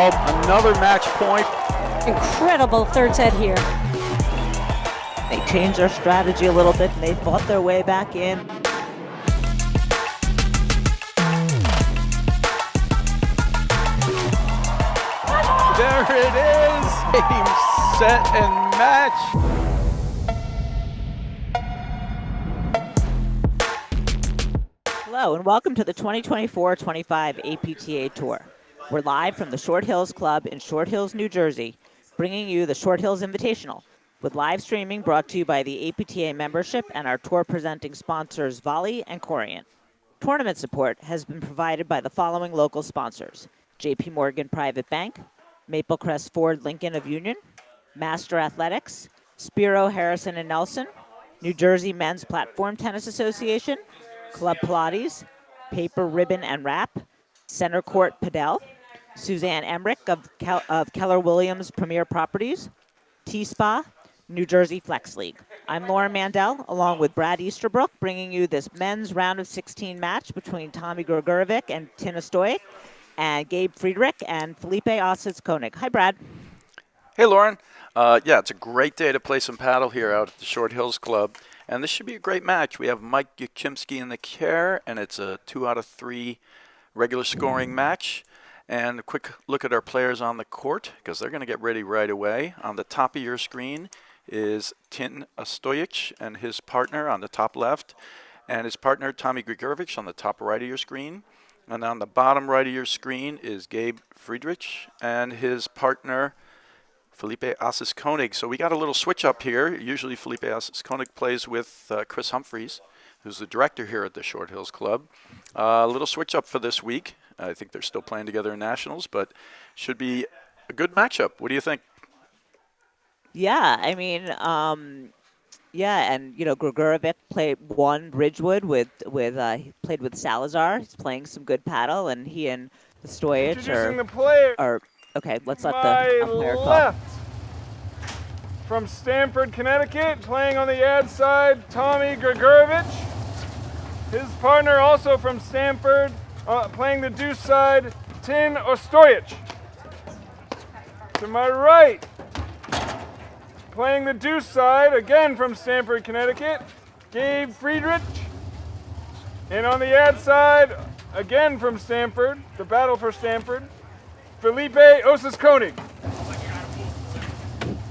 called. Another match point. Incredible third set here. They changed their strategy a little bit and they fought their way back in. There it is. Game, set, and match. Hello and welcome to the 2024-25 APTA Tour. We're live from the Short Hills Club in Short Hills, New Jersey, bringing you the Short Hills Invitational, with live streaming brought to you by the APTA membership and our tour presenting sponsors Volley and Corient. Tournament support has been provided by the following local sponsors: JP Morgan Private Bank, Maple Crest Ford Lincoln of Union, Master Athletics, Spiro Harrison and Nelson, New Jersey Men's Platform Tennis Association, Club Pilates, Paper Ribbon and Wrap, Center Court Padel, Suzanne Emmerich of Keller Williams Premier Properties, T-Spa, New Jersey Flex League. I'm Lauren Mandel, along with Brad Easterbrook, bringing you this men's round of 16 match between Tommy Gregurovic and Tin Ostojic, and Gabe Friedrich and Felipe Osses-Konig. Hi, Brad. Hey, Lauren. Yeah, it's a great day to play some paddle here out at the Short Hills Club. And this should be a great match. We have Mike Yachimsky in the care, and it's a 2 out of 3 regular scoring match. And a quick look at our players on the court, because they're going to get ready right away. On the top of your screen is Tin Ostojic and his partner on the top left, and his partner Tommy Gregurovic on the top right of your screen. And on the bottom right of your screen is Gabe Friedrich and his partner Felipe Osses-Konig. So we got a little switch up here. Usually Felipe Osses-Konig plays with Chris Humphreys, who's the director here at the Short Hills Club. A little switch up for this week. I think they're still playing together in nationals, but should be a good matchup. What do you think? Yeah, I mean, yeah, and you know, Gregurovic won Ridgewood he played with Salazar. He's playing some good paddle, and he and Ostojic are okay. Let's let the umpire talk. From Stamford, Connecticut, playing on the ad side, Tommy Gregurovic. His partner, also from Stamford, playing the deuce side, Tin Ostojic. To my right, playing the deuce side, again from Stamford, Connecticut, Gabe Friedrich. And on the ad side, again from Stamford, the battle for Stamford, Felipe Osses-Konig.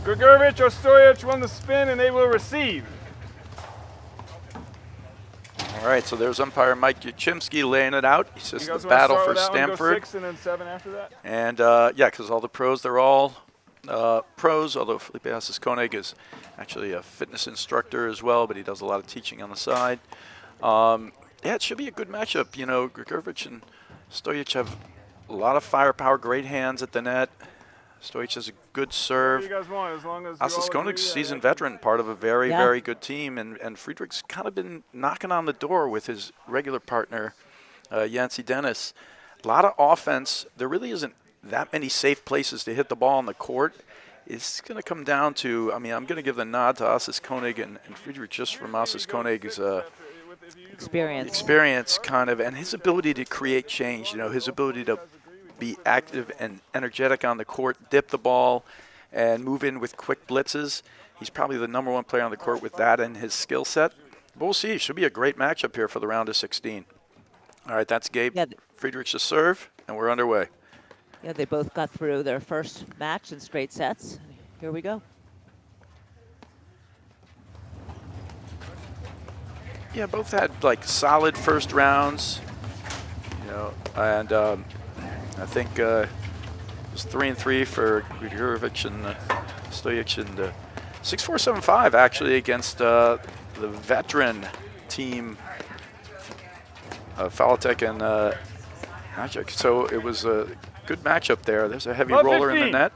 Gregurovic, Ostojic won the spin, and they will receive. All right, so there's umpire Mike Yachimsky laying it out. He says You guys the wanna battle start for with that one, go Stamford. 6 and then 7 after that? And yeah, because all the pros, they're all pros, although Felipe Osses-Konig is actually a fitness instructor as well, but he does a lot of teaching on the side. Yeah, it should be a good matchup. You know, Gregurovic and Ostojic have a lot of firepower, great hands at the net. Ostojic has a good serve. What do you guys want, as long as you all Osses-Konig's agree, seasoned veteran, part of a very, Yeah. very good team, and Friedrich's kind of been knocking on the door with his regular partner, Yancey Dennis. A lot of offense. There really isn't that many safe places to hit the ball on the court. It's going to come down to, I mean, I'm going to give the nod to Osses-Konig and Friedrich just from Osses-Konig's experience kind of, and his ability to create change, you know, his ability to be active and energetic on the court, dip the ball, and move in with quick blitzes. He's probably the #1 player on the court with that in his skill set. But we'll see. It should be a great matchup here for the round of 16. All right, that's Gabe Friedrich's serve, and we're underway. Yeah, they both got through their first match in straight sets. Here we go. Yeah, both had like solid first rounds, you know, and I think it was 3-3 for Gregurovic and Ostojic, and 6-4-7-5 actually against the veteran team, Falatek and Magic. So it was a good matchup there. There's a heavy roller in the net.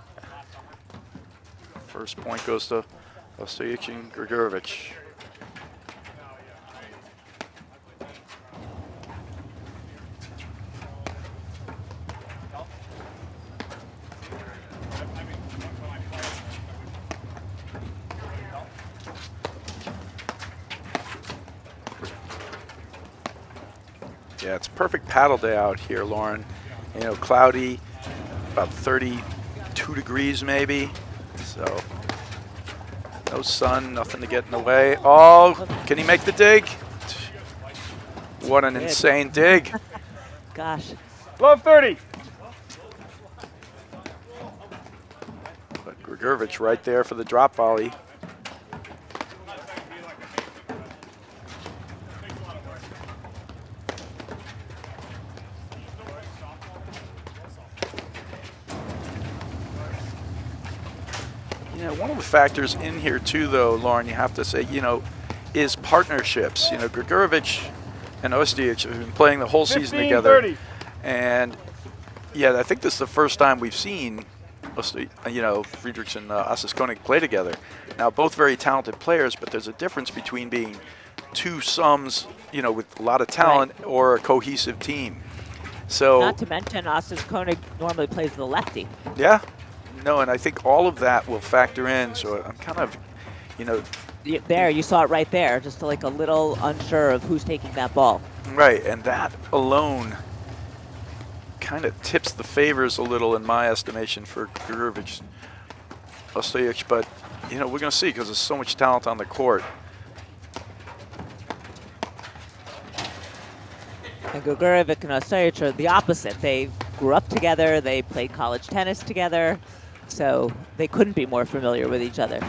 First point goes to Ostojic and Gregurovic. Yeah, it's a perfect paddle day out here, Lauren. You know, cloudy, about 32 degrees maybe. So no sun, nothing to get in the way. Oh, can he make the dig? What an insane dig. Gosh. Love 30. But Gregurovic right there for the drop volley. One of the factors in here too, though, Lauren, you have to say, is partnerships. Gregurovic and Ostojic have been playing the whole season together. 30. And yeah, I think this is the first time we've seen, Friedrich and Osses-Konig play together. Now, both very talented players, but there's a difference between being two sums, with a lot of talent, or a cohesive team. So, not to mention, Osses-Konig normally plays the lefty. Yeah. No, and I think all of that will factor in. So I'm kind of, There, you saw it right there, just like a little unsure of who's taking that ball. Right, and that alone kind of tips the favors a little in my estimation for Gregurovic, Ostojic, but we're going to see because there's so much talent on the court. And Gregurovic and Ostojic are the opposite. They grew up together, they played college tennis together, so they couldn't be more familiar with each other.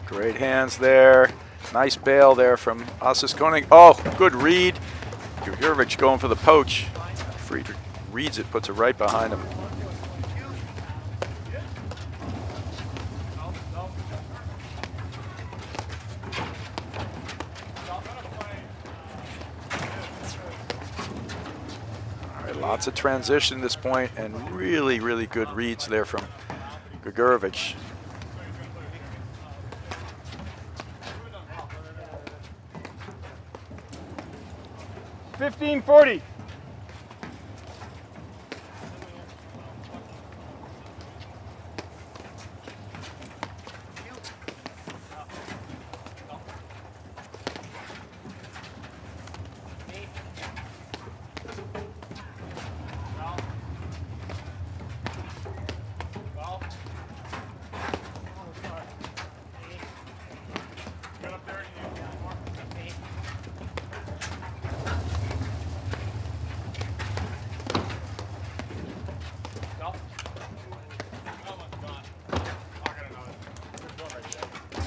Great hands there. Nice bail there from Osses-Konig. Oh, good read. Gregurovic going for the poach. Friedrich reads it, puts it right behind him. All right, lots of transition at this point, and really, really good reads there from Gregurovic. $15.40.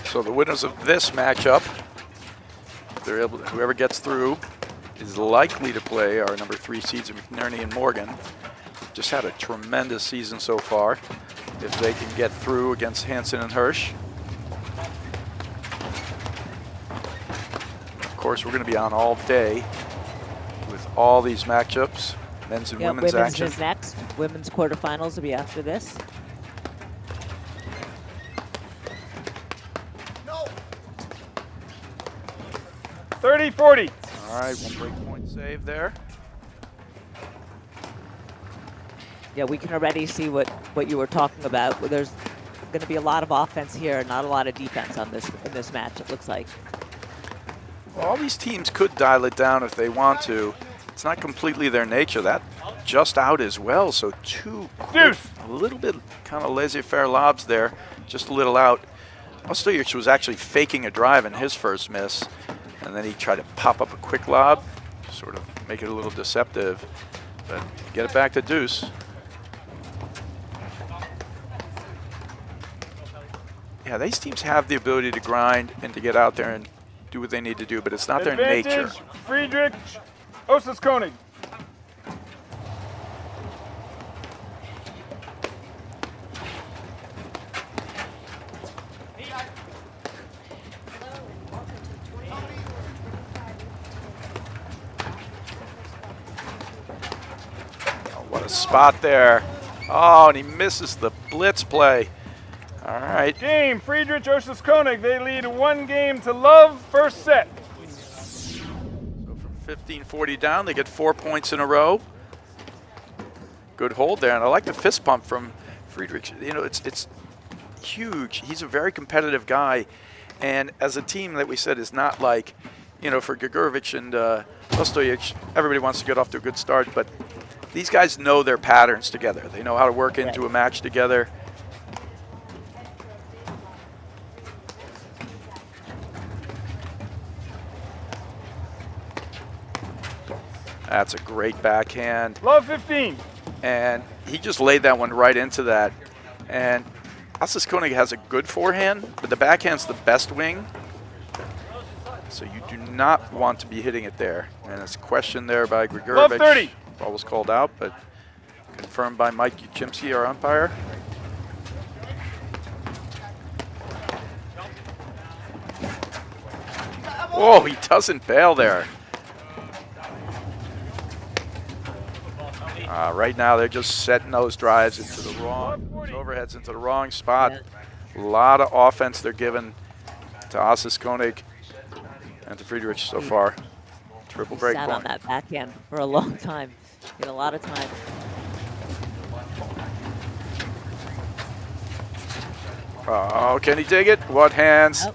So the winners of this matchup, they're able to, whoever gets through is likely to play our number 3 seeds of McNerney and Morgan. Just had a tremendous season so far. If they can get through against Hansen and Hirsch. Of course, we're going to be on all day with all these matchups, men's and women's action. Women's is next. Women's quarterfinals will be after this. $30.40. All right, one break point save there. Yeah, we can already see what you were talking about. There's going to be a lot of offense here, not a lot of defense in this match, it looks like. Well, all these teams could dial it down if they want to. It's not completely their nature. That just out as well, so two quick, a little bit kind of laissez-faire lobs there, just a little out. Ostojic was actually faking a drive in his first miss, and then he tried to pop up a quick lob, sort of make it a little deceptive, but get it back to Deuce. Yeah, these teams have the ability to grind and to get out there and do what they need to do, but it's not their nature. Friedrich, Osses-Konig. What a spot there. Oh, and he misses the blitz play. All right. Game, Friedrich, Osses-Konig. They lead 1 to love, first set. So from 15-40 down, they get 4 points in a row. Good hold there, and I like the fist pump from Friedrich. It's huge. He's a very competitive guy, and as a team that we said is not like, you know, for Gregurovic and Ostojic, everybody wants to get off to a good start, but these guys know their patterns together. They know how to work into a match together. That's a great backhand. Love 15. And he just laid that one right into that. And Osses-Konig has a good forehand, but the backhand's the best wing. So you do not want to be hitting it there. And it's questioned there by Gregurovic. Love 30. Ball was called out, but confirmed by Mike Yuchimski, our umpire. Whoa, he doesn't bail there. Right now, they're just setting those drives into the wrong, those overheads into the wrong spot. A lot of offense they're giving to Osses-Konig and to Friedrich so far. Triple break Sat point. on that backhand for a long time. Get a lot of time. Oh, can he dig it? What hands? Oh.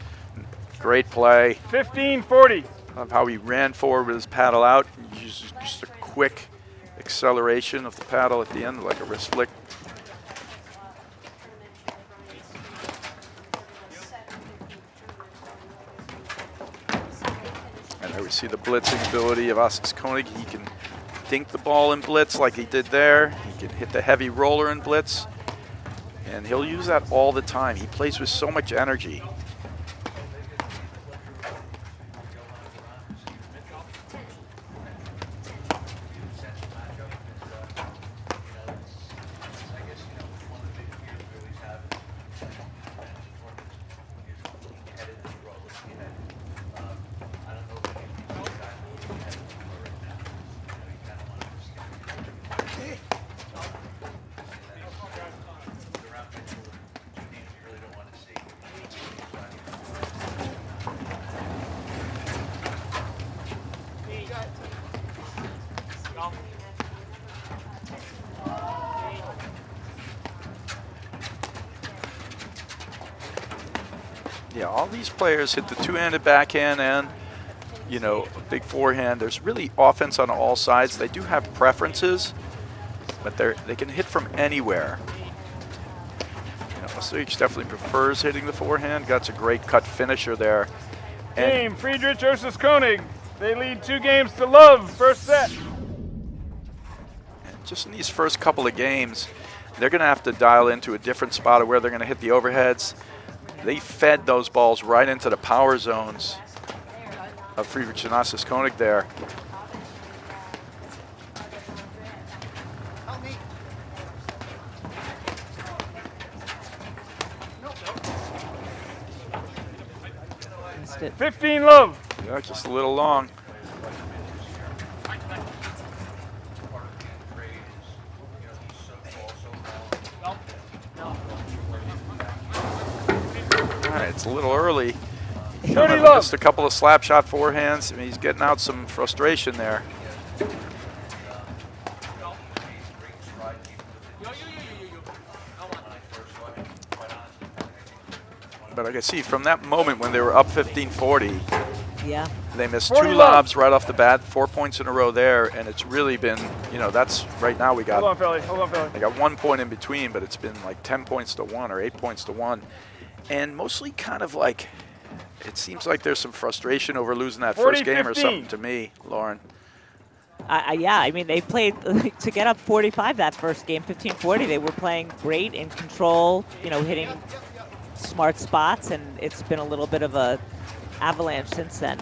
Great play. 15-40. Love how he ran forward with his paddle out. Just a quick acceleration of the paddle at the end, like a wrist flick. And there we see the blitzing ability of Osses-Konig. He can dink the ball in blitz like he did there. He can hit the heavy roller in blitz. And he'll use that all the time. He plays with so much energy. Yeah, all these players hit the two-handed backhand and, you know, a big forehand. There's really offense on all sides. They do have preferences, but they can hit from anywhere. You know, Ostojic definitely prefers hitting the forehand. Got a great cut finisher there. And Game, Friedrich, Osses-Konig. They lead 2 games to love, first set. just in these first couple of games, they're going to have to dial into a different spot of where they're going to hit the overheads. They fed those balls right into the power zones of Friedrich and Osses-Konig there. Missed it. 15 love. Yeah, just a little long. All right, it's a little early. 30 love. Just a couple of slap shot forehands. I mean, he's getting out some frustration there. But I can see from that moment when they were up 15-40, Yeah. they missed 40 two love. lobs right off the bat, 4 points in a row there, and it's really been, you know, that's right now we got. Hold on, Felly. Hold on, Felly. They got 1 point in between, but it's been like 10 points to 1 or 8 points to 1. And mostly kind of like, it seems like there's some frustration over losing that 40, first game or 15. something to me, Lauren. Yeah, I mean, they played to get up 45 that first game, 15-40. They were playing great in control, you know, hitting smart spots, and it's been a little bit of a avalanche since then.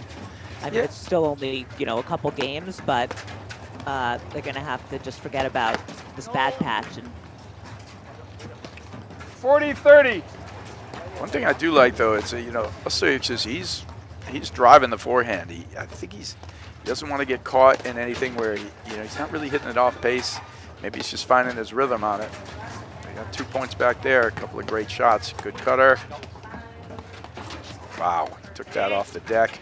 I mean, Yeah. it's still only, you know, a couple games, but they're going to have to just forget about this bad patch. And 40-30. One thing I do like though is, you know, Ostojic is he's driving the forehand. I think he doesn't want to get caught in anything where he's not really hitting it off pace. Maybe he's just finding his rhythm on it. They got 2 points back there. A couple of great shots. Good cutter. Wow, he took that off the deck.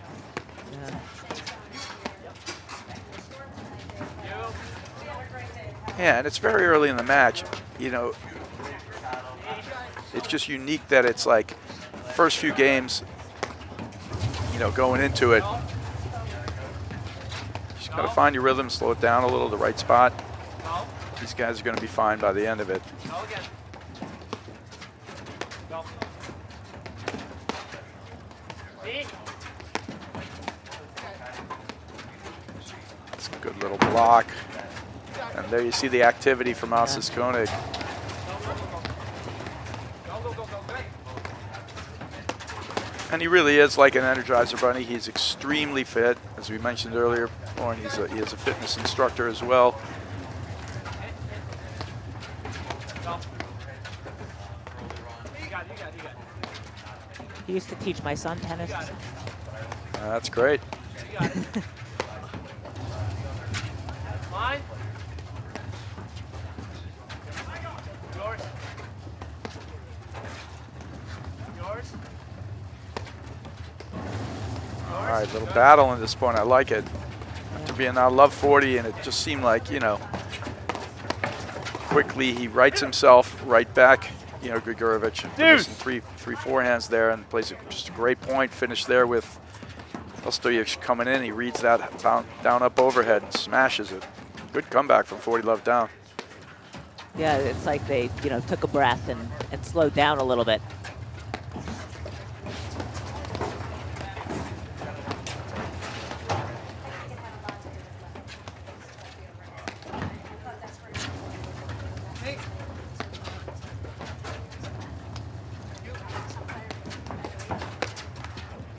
Yeah, and it's very early in the match. You know, it's just unique that it's like first few games, you know, going into it, Got to find your rhythm, slow it down a little, the right spot. These guys are going to be fine by the end of it. That's a good little block. And there you see the activity from Osses-Konig. And he really is like an Energizer Bunny. He's extremely fit. As we mentioned earlier, Lauren, he is a fitness instructor as well. He used to teach my son tennis. That's great. All right, little battle in this point. I like it. After being out love 40, and it just seemed like, you know, quickly he rights himself right back. You know, Gregurovic missing three forehands there and plays just a great point. Finish there with Ostojic coming in. He reads that down up overhead and smashes it. Good comeback from 40 love down. Yeah, it's like they, you know, took a breath and slowed down a little bit.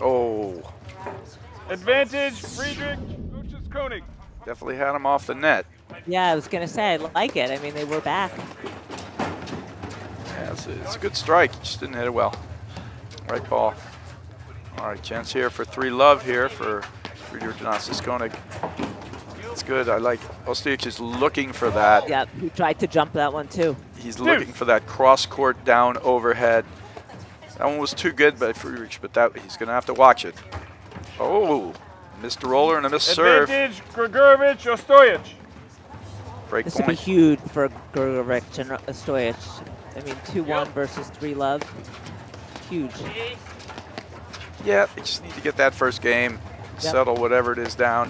Oh, Advantage, Friedrich, Osses-Konig. definitely had him off the net. Yeah, I was going to say, I like it. I mean, they were back. Yeah, it's a good strike. Just didn't hit it well. Right ball. All right, chance here for 3 love here for Friedrich and Osses-Konig. It's good. I like Ostojic is looking for that. Yeah, he tried to jump that one too. He's looking for that cross court down overhead. That one was too good by Friedrich, but that he's going to have to watch it. Oh, missed a roller and a missed serve. Advantage, Gregurovic, Ostojic. Break This would be point. huge for Gregurovic and Ostojic. I mean, 2-1 versus 3 love. Huge. Yeah, they just need to get that first game, settle whatever it is down.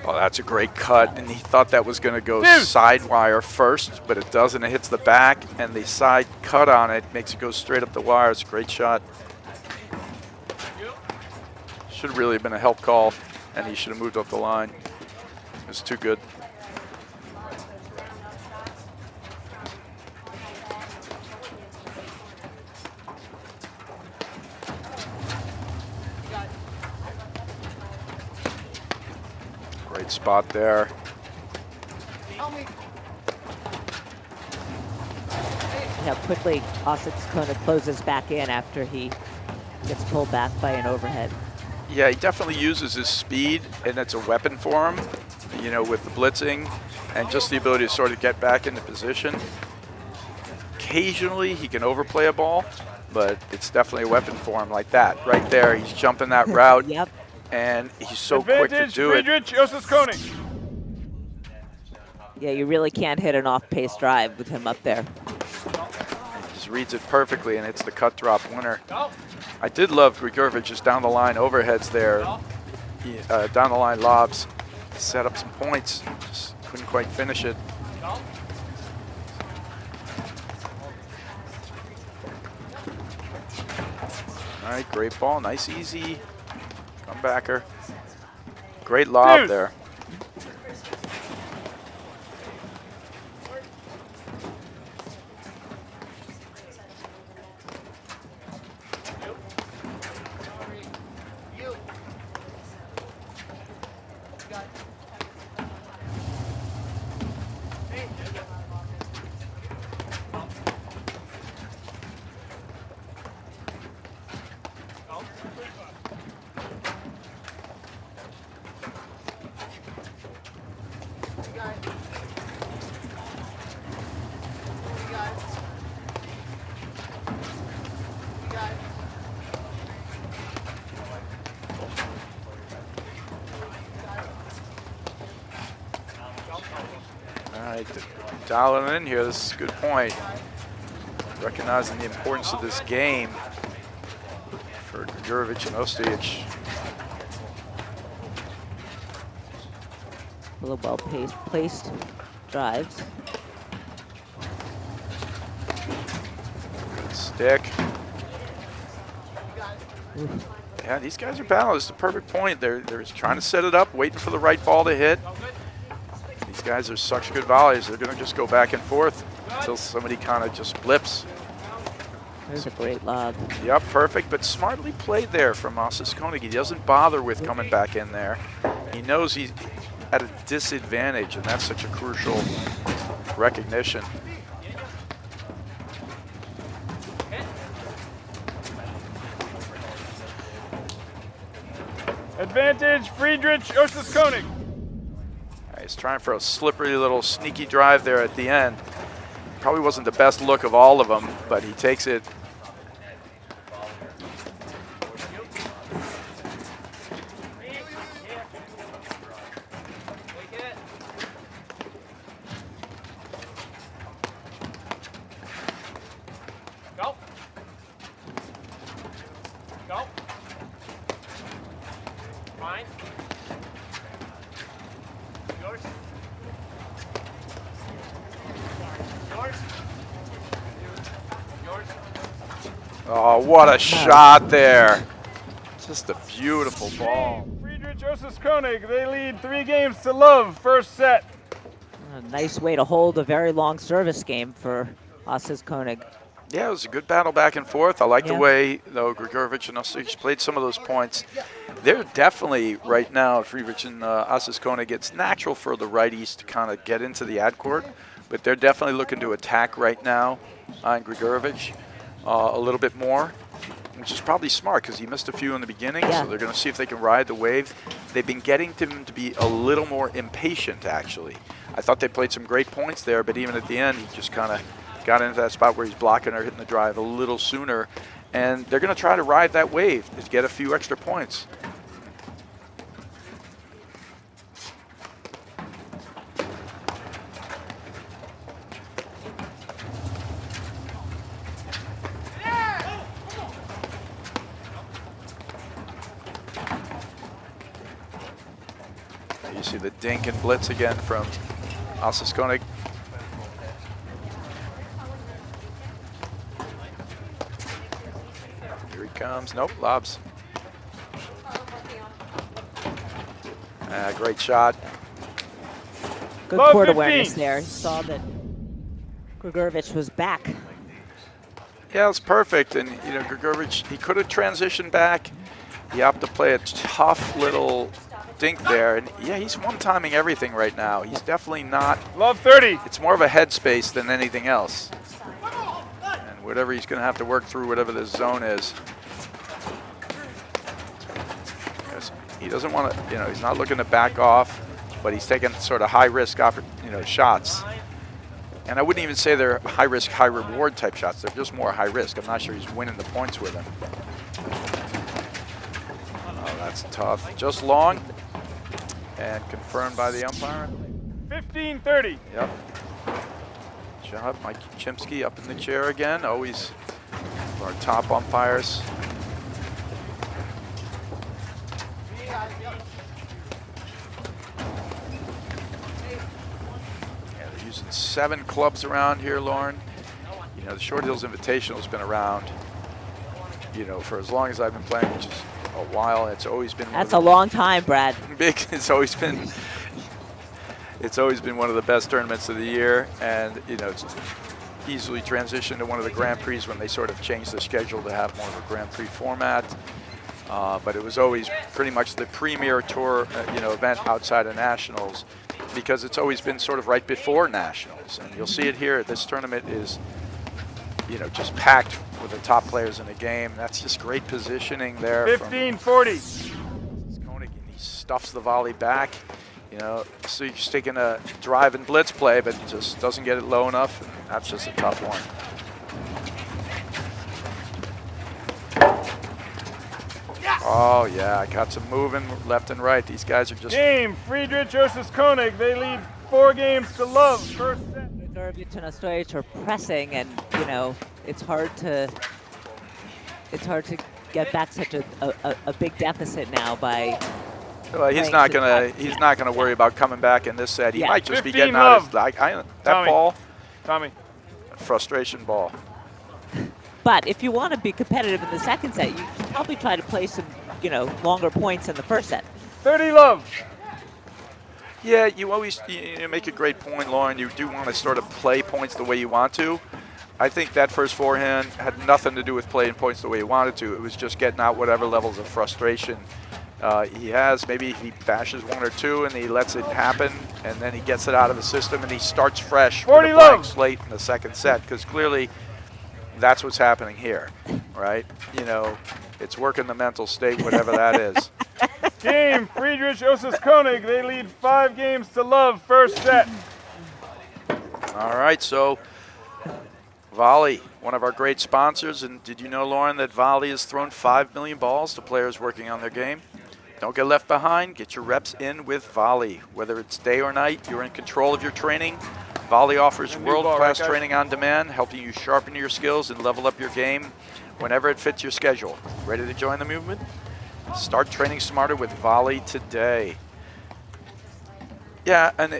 Oh, that's a great cut, and he thought that was going to go side wire first, but it doesn't. It hits the back, and the side cut on it makes it go straight up the wire. It's a great shot. Should really have been a help call, and he should have moved up the line. It was too good. Great spot there. How quickly Osses-Konig closes back in after he gets pulled back by an overhead. Yeah, he definitely uses his speed, and it's a weapon for him, you know, with the blitzing and just the ability to sort of get back into position. Occasionally, he can overplay a ball, but it's definitely a weapon for him like that. Right there, he's jumping that route, Yep. and he's so quick to do it. Friedrich, Osses-Konig. Yeah, you really can't hit an off-pace drive with him up there. Just reads it perfectly, and it's the cut drop winner. I did love Gregurovic just down the line overheads there. Down the line lobs, set up some points, just couldn't quite finish it. All right, great ball, nice easy comebacker. Great lob there. All right, dialing in here, this is a good point. recognizing the importance of this game for Gregurovic and Ostojic. A little placed drives. Good stick. Yeah, these guys are balanced. It's the perfect point. They're trying to set it up, waiting for the right ball to hit. These guys are such good volleys. They're going to just go back and forth until somebody kind of just blips. There's a great lob. Yep, perfect, but smartly played there from Osses-Konig. He doesn't bother with coming back in there. He knows he's at a disadvantage, and that's such a crucial recognition. Advantage, Friedrich, Osses-Konig. He's trying for a slippery little sneaky drive there at the end. Probably wasn't the best look of all of them, but he takes it. Go. Go. Fine. Yours. Yours. Yours. Oh, what a shot there. Just a beautiful ball. Friedrich, Osses-Konig, they lead 3-0 first set. A nice way to hold a very long service game for Osses-Konig. Yeah, it was a good battle back and forth. I like the Yeah. way, though, Gregurovic and Ostojic played some of those points. They're definitely, right now, Friedrich and Osses-Konig, it's natural for the righties to kind of get into the ad court, but they're definitely looking to attack right now on Gregurovic a little bit more, which is probably smart because he missed a few in the beginning, Yeah. so they're going to see if they can ride the wave. They've been getting him to be a little more impatient, actually. I thought they played some great points there, but even at the end, he just kind of got into that spot where he's blocking or hitting the drive a little sooner. And they're going to try to ride that wave to get a few extra points. You see the dink and blitz again from Osses-Konig. Here he comes. Nope, lobs. Great shot. Good Love court 15. awareness there. He saw that Gregurovic was back. Yeah, it's perfect. And, you know, Gregurovic, he could have transitioned back. He opted to play a tough little dink there. And, yeah, he's one-timing everything right now. He's definitely not. Love 30. It's more of a headspace than anything else. And whatever he's going to have to work through, whatever this zone is. Because he doesn't want to, you know, he's not looking to back off, but he's taking sort of high-risk, shots. And I wouldn't even say they're high-risk, high-reward type shots. They're just more high-risk. I'm not sure he's winning the points with them. Oh, that's tough. Just long and confirmed by the umpire. 15-30. Yep. Good job, Mike Chimsky up in the chair again. Always our top umpires. Yeah, they're using 7 clubs around here, Lauren. You know, the Short Hills Invitational has been around, you know, for as long as I've been playing, which is a while. It's always been That's a long time, Brad. big. It's always been one of the best tournaments of the year, and you know, it's easily transitioned to one of the Grand Prix when they sort of changed the schedule to have more of a Grand Prix format. But it was always pretty much the premier tour, event outside of nationals, because it's always been sort of right before nationals. And you'll see it here. This tournament is, you know, just packed with the top players in the game. That's just great positioning there. 15-40. Konig, he stuffs the volley back. You know, so he's taking a drive and blitz play, but just doesn't get it low enough. And that's just a tough one. Oh yeah, I got some moving left and right. These guys are just. Game, Friedrich, Osses-Konig. They lead 4-0. First set. Gregurovic and Ostojic are pressing, and you know, it's hard to get back such a big deficit now by. Well, he's playing not so gonna tight. he's not gonna worry about coming back in this set. He Yeah. might just be 15 getting out his love. that Tommy. ball, Tommy. frustration ball. But if you want to be competitive in the second set, you should probably try to play some, longer points in the first set. 30 love. Yeah, you make a great point, Lauren. You do want to sort of play points the way you want to. I think that first forehand had nothing to do with playing points the way he wanted to. It was just getting out whatever levels of frustration he has. Maybe he bashes one or two and he lets it happen, and then he gets it out of the system and he starts fresh with 40 a blank love. slate in the second set, because clearly that's what's happening here, right? It's working the mental state, whatever that is. Game, Friedrich, Osses-Konig. They lead 5 games to love, first set. All right, so Volley, one of our great sponsors, and did you know, Lauren, that Volley has thrown 5 million balls to players working on their game? Don't get left behind. Get your reps in with Volley. Whether it's day or night, you're in control of your training. Volley offers world-class training on demand, helping you sharpen your skills and level up your game whenever it fits your schedule. Ready to join the movement? Start training smarter with Volley today. Yeah, and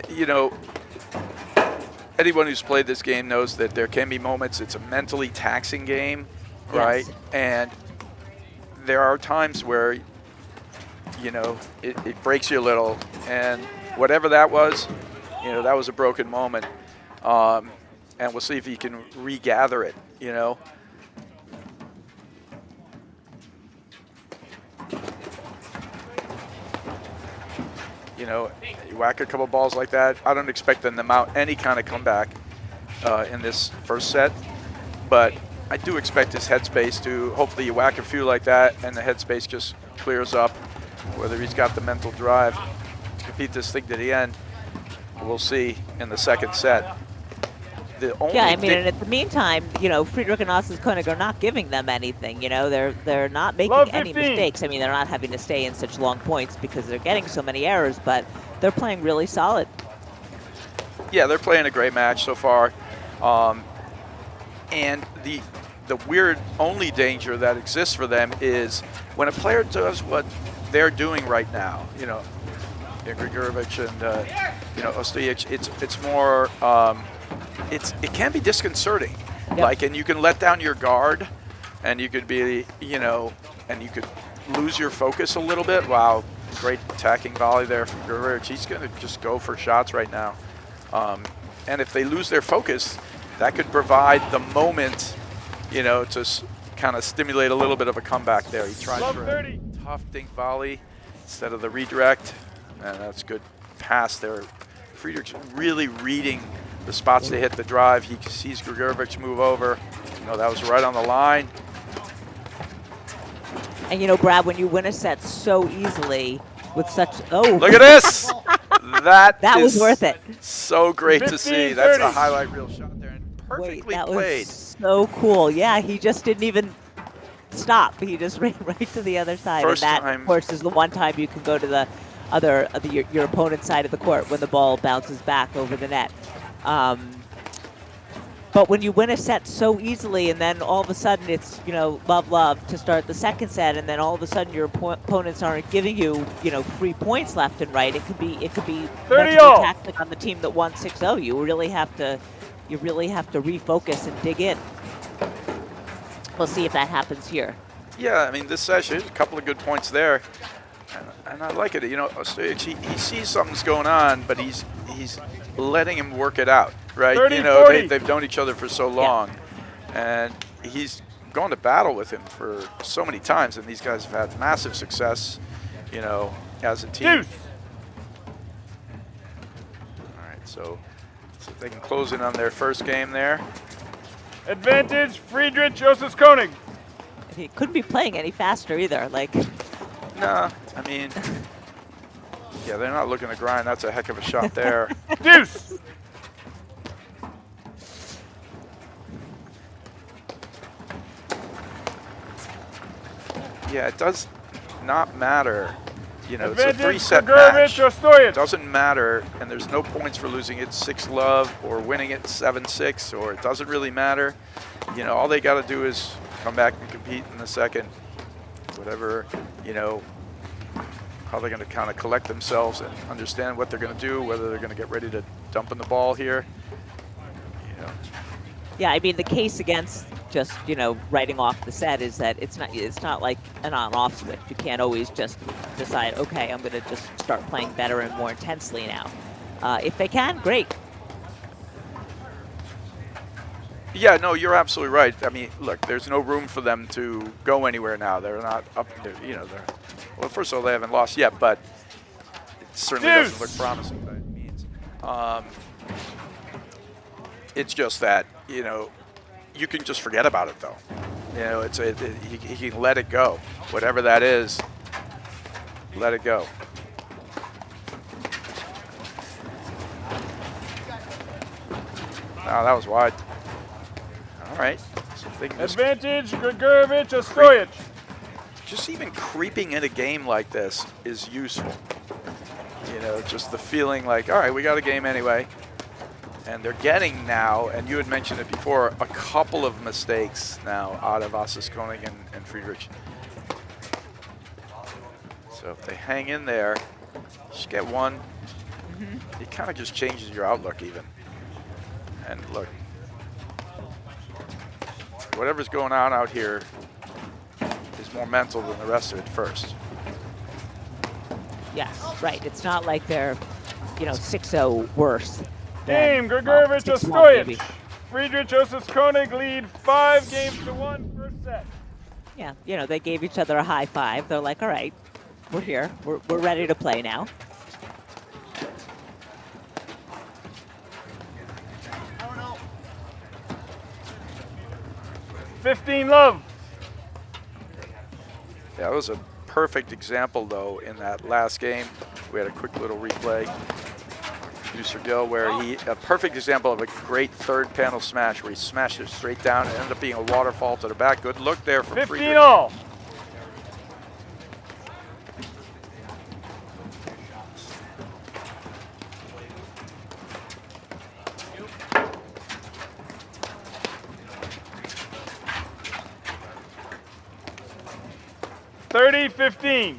anyone who's played this game knows that there can be moments, it's a mentally taxing game, right? Yes. And there are times where, it breaks you a little, and whatever that was, that was a broken moment. And we'll see if he can regather it, You whack a couple balls like that, I don't expect them to mount any kind of comeback in this first set, but I do expect his headspace to, hopefully you whack a few like that and the headspace just clears up, whether he's got the mental drive to compete this thing to the end. We'll see in the second set. And in the meantime, Friedrich and Osses-Konig are not giving them anything. They're not making Love any 15. mistakes. I mean, they're not having to stay in such long points because they're getting so many errors, but they're playing really solid. Yeah, they're playing a great match so far. And the weird only danger that exists for them is when a player does what they're doing right now, Gregurovic and Ostojic, it's more it can be disconcerting. Yep. And you can let down your guard, and you could be, and you could lose your focus a little bit. Wow, great attacking volley there from Gregurovic. He's going to just go for shots right now. And if they lose their focus, that could provide the moment, to kind of stimulate a little bit of a comeback there. He tries Love for 30. a tough dink volley instead of the redirect, and that's good pass there. Friedrich's really reading the spots to hit the drive. He sees Gregurovic move over. That was right on the line. And Brad, when you win a set so easily with such Look at this! That was worth it. So great to 15, see. That's a 30. highlight reel shot there, and perfectly that played. was so cool. Yeah, he just didn't even stop. He just ran right to the other side. First and that, time. of course, is the one time you can go to the your opponent's side of the court when the ball bounces back over the net. But when you win a set so easily, and then all of a sudden it's love to start the second set, and then all of a sudden your opponents aren't giving you free points left and right. It could be 30 mentally all. tactic on the team that won 6-0. You really have to refocus and dig in. We'll see if that happens here. Yeah, I mean, this session, a couple of good points there. And I like it. Ostojic, he sees something's going on, but he's letting him work it out, right? 30, 40. They've known each other for so long, and he's gone to battle with him for so many times, and these guys have had massive success, as a team. Deuce. All right, so if they can close in on their first game there. Advantage, Friedrich, Osses-Konig. He couldn't be playing any faster either. No, I mean, yeah, they're not looking to grind. That's a heck of a shot there. Deuce. Yeah, it does not matter You know, it's a Advantage, 3-set Gregurovic, match. Ostojic. Doesn't matter, and there's no points for losing it 6-love or winning it 7-6, or it doesn't really matter. You know, all they got to do is come back and compete in the second. Whatever, you know, how they're going to kind of collect themselves and understand what they're going to do, whether they're going to get ready to dump in the ball here. You know. Yeah, I mean, the case against just, you know, writing off the set is that it's not like an on-off switch. You can't always just decide, okay, I'm going to just start playing better and more intensely now. If they can, great. Yeah, no, you're absolutely right. I mean, look, there's no room for them to go anywhere now. They're not up, you know, well, first of all, they haven't lost yet, but it certainly doesn't look promising by any means. It's just that, you know, you can just forget about it, though. You know, he can let it go. Whatever that is, let it go. Oh, that was wide. All right. So Advantage, Gregurovic, Ostojic. just even creeping in a game like this is useful. You know, just the feeling like, all right, we got a game anyway. And they're getting now, and you had mentioned it before, a couple of mistakes now out of Osses-Konig and Friedrich. So if they hang in there, just get one, it kind of just changes your outlook even. And look, whatever's going on out here is more mental than the rest of it first. Yes, right. It's not like they're, you know, 6-0 worse. Game, than, Gregurovic, 6-1 maybe. Ostojic. Friedrich, Osses-Konig lead 5-1 first set. Yeah, you know, they gave each other a high five. They're like, all right, we're here. We're ready to play now. I don't know. 15-love. That was a perfect example, though, in that last game. We had a quick little replay. Producer Gil, where a perfect example of a great third panel smash, where he smashed it straight down and ended up being a waterfall to the back. Good look there for 15 all. $30-15.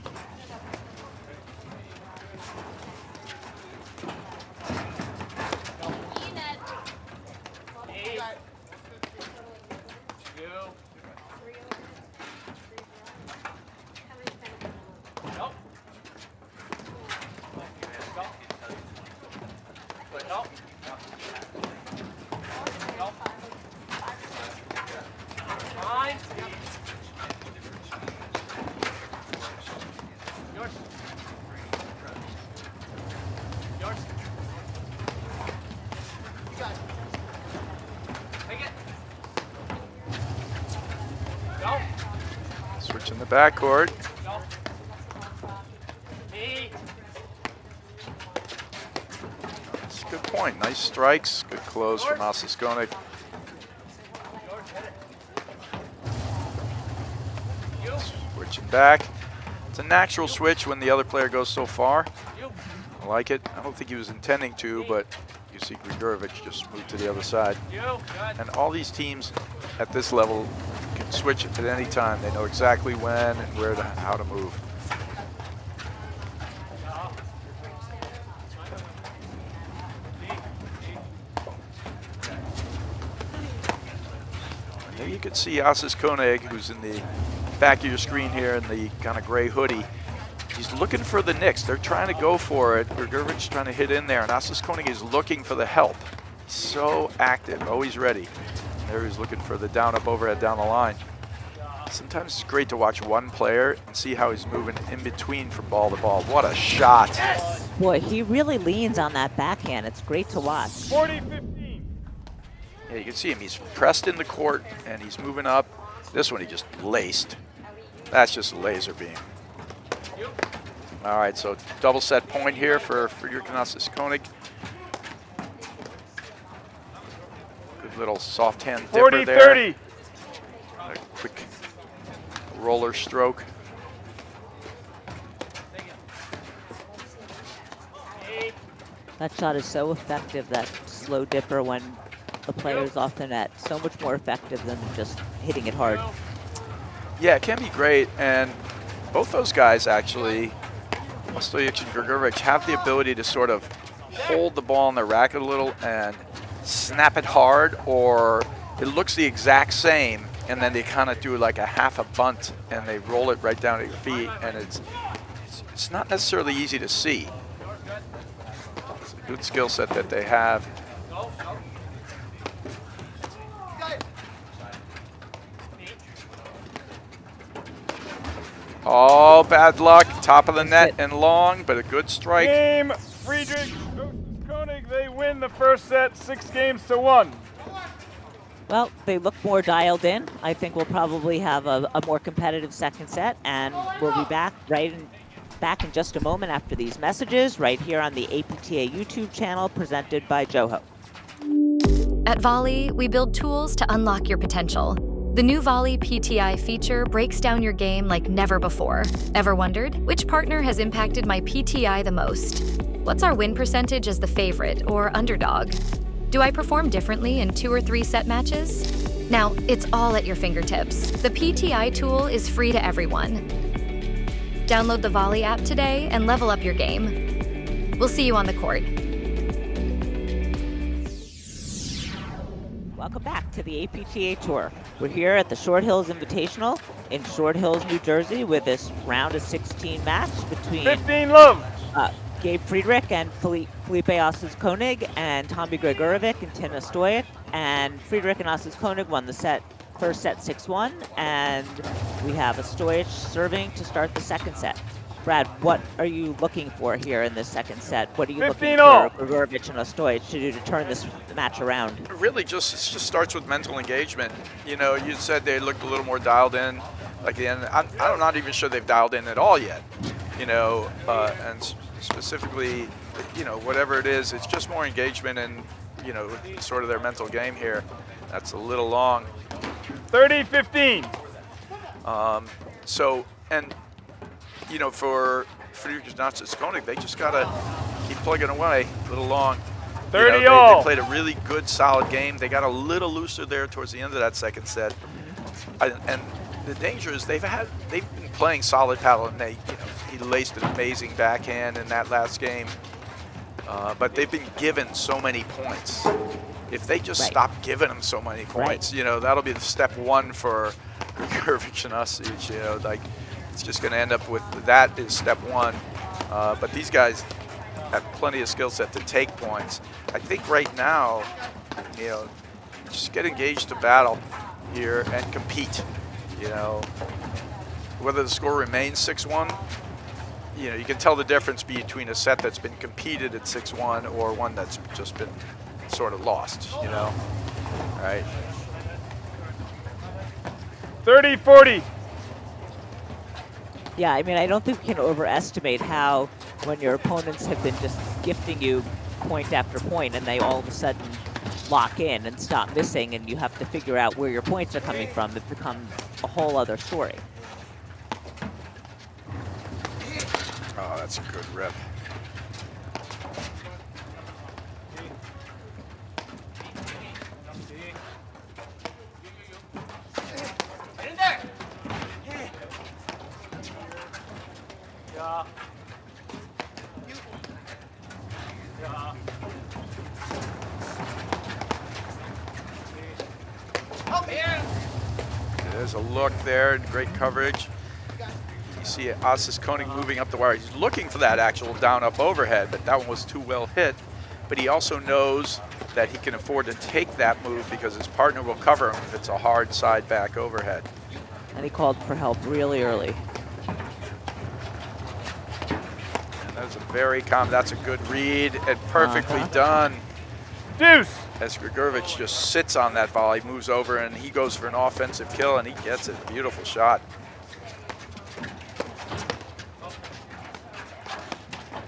Switch in the backcourt. That's a good point. Nice strikes. Good close from Osses-Konig. Switching back. It's a natural switch when the other player goes so far. I like it. I don't think he was intending to, but you see Gregurovic just move to the other side. And all these teams at this level can switch at any time. They know exactly when and where to, how to move. And there you can see Osses-Konig, who's in the back of your screen here in the kind of gray hoodie. He's looking for the nicks. They're trying to go for it. Gregurovic's trying to hit in there, and Osses-Konig is looking for the help. So active, always ready. There he's looking for the down, up, overhead, down the line. Sometimes it's great to watch one player and see how he's moving in between from ball to ball. What a shot. Boy, he really leans on that backhand. It's great to watch. 40-15. Yeah, you can see him. He's pressed in the court, and he's moving up. This one he just laced. That's just a laser beam. All right, so double set point here for Friedrich and Osses-Konig. Good little soft hand dipper there. 40-30. A quick roller stroke. That shot is so effective, that slow dipper when the player's off the net. So much more effective than just hitting it hard. Yeah, it can be great, and both those guys actually, Ostojic and Gregurovic, have the ability to sort of hold the ball in their racket a little and snap it hard, or it looks the exact same, and then they kind of do like a half a bunt and they roll it right down at your feet, and it's not necessarily easy to see. It's a good skill set that they have. Oh, bad luck. Top of the net and long, but a good strike. Game, Friedrich, Osses-Konig, they win the first set 6-1. Well, they look more dialed in. I think we'll probably have a more competitive second set, and we'll be back in just a moment after these messages right here on the APTA YouTube channel presented by Joho. At Volley, we build tools to unlock your potential. The new Volley PTI feature breaks down your game like never before. Ever wondered, which partner has impacted my PTI the most? What's our win percentage as the favorite or underdog? Do I perform differently in 2 or 3 set matches? Now, it's all at your fingertips. The PTI tool is free to everyone. Download the Volley app today and level up your game. We'll see you on the court. Welcome back to the APTA Tour. We're here at the Short Hills Invitational in Short Hills, New Jersey, with this round of 16 match between 15 love. Gabe Friedrich and Felipe Osses-Konig, and Tommy Gregurovic and Tim Ostojic. And Friedrich and Osses-Konig won the first set 6-1, and we have Ostojic serving to start the second set. Brad, what are you looking for here in this second set? What are you looking for Gregurovic and Ostojic to do to turn this match around? Really, it just starts with mental engagement. You know, you said they looked a little more dialed in. Like the end, I'm not even sure they've dialed in at all yet. You know, and specifically, you know, whatever it is, it's just more engagement and, you know, sort of their mental game here. That's a little long. 30-15. So, and you know, for Friedrich and Osses-Konig, they just gotta keep plugging away. A little long. 30 you know, all. they played a really good, solid game. They got a little looser there towards the end of that second set. And the danger is they've been playing solid paddle, and he laced an amazing backhand in that last game. But they've been given so many points. If they just stop giving them so many points, you know, that'll be the step one for Gregurovic and Ostojic. You know, like it's just going to end up with that is step one. But these guys have plenty of skill set to take points. I think right now, you know, just get engaged to battle here and compete. You know, whether the score remains 6-1, you know, you can tell the difference between a set that's been competed at 6-1 or one that's just been sort of lost, you know. All right. 30-40. Yeah, I mean, I don't think we can overestimate how when your opponents have been just gifting you point after point and they all of a sudden lock in and stop missing and you have to figure out where your points are coming from, it becomes a whole other story. Oh, that's a good rip. There's a look there, great coverage. You see Osses-Konig moving up the wire. He's looking for that actual down-up overhead, but that one was too well hit. But he also knows that he can afford to take that move because his partner will cover him if it's a hard side back overhead. And he called for help really early. And that's a very calm, that's a good read and perfectly done. Deuce. As Gregurovic just sits on that volley, moves over, and he goes for an offensive kill, and he gets it. Beautiful shot.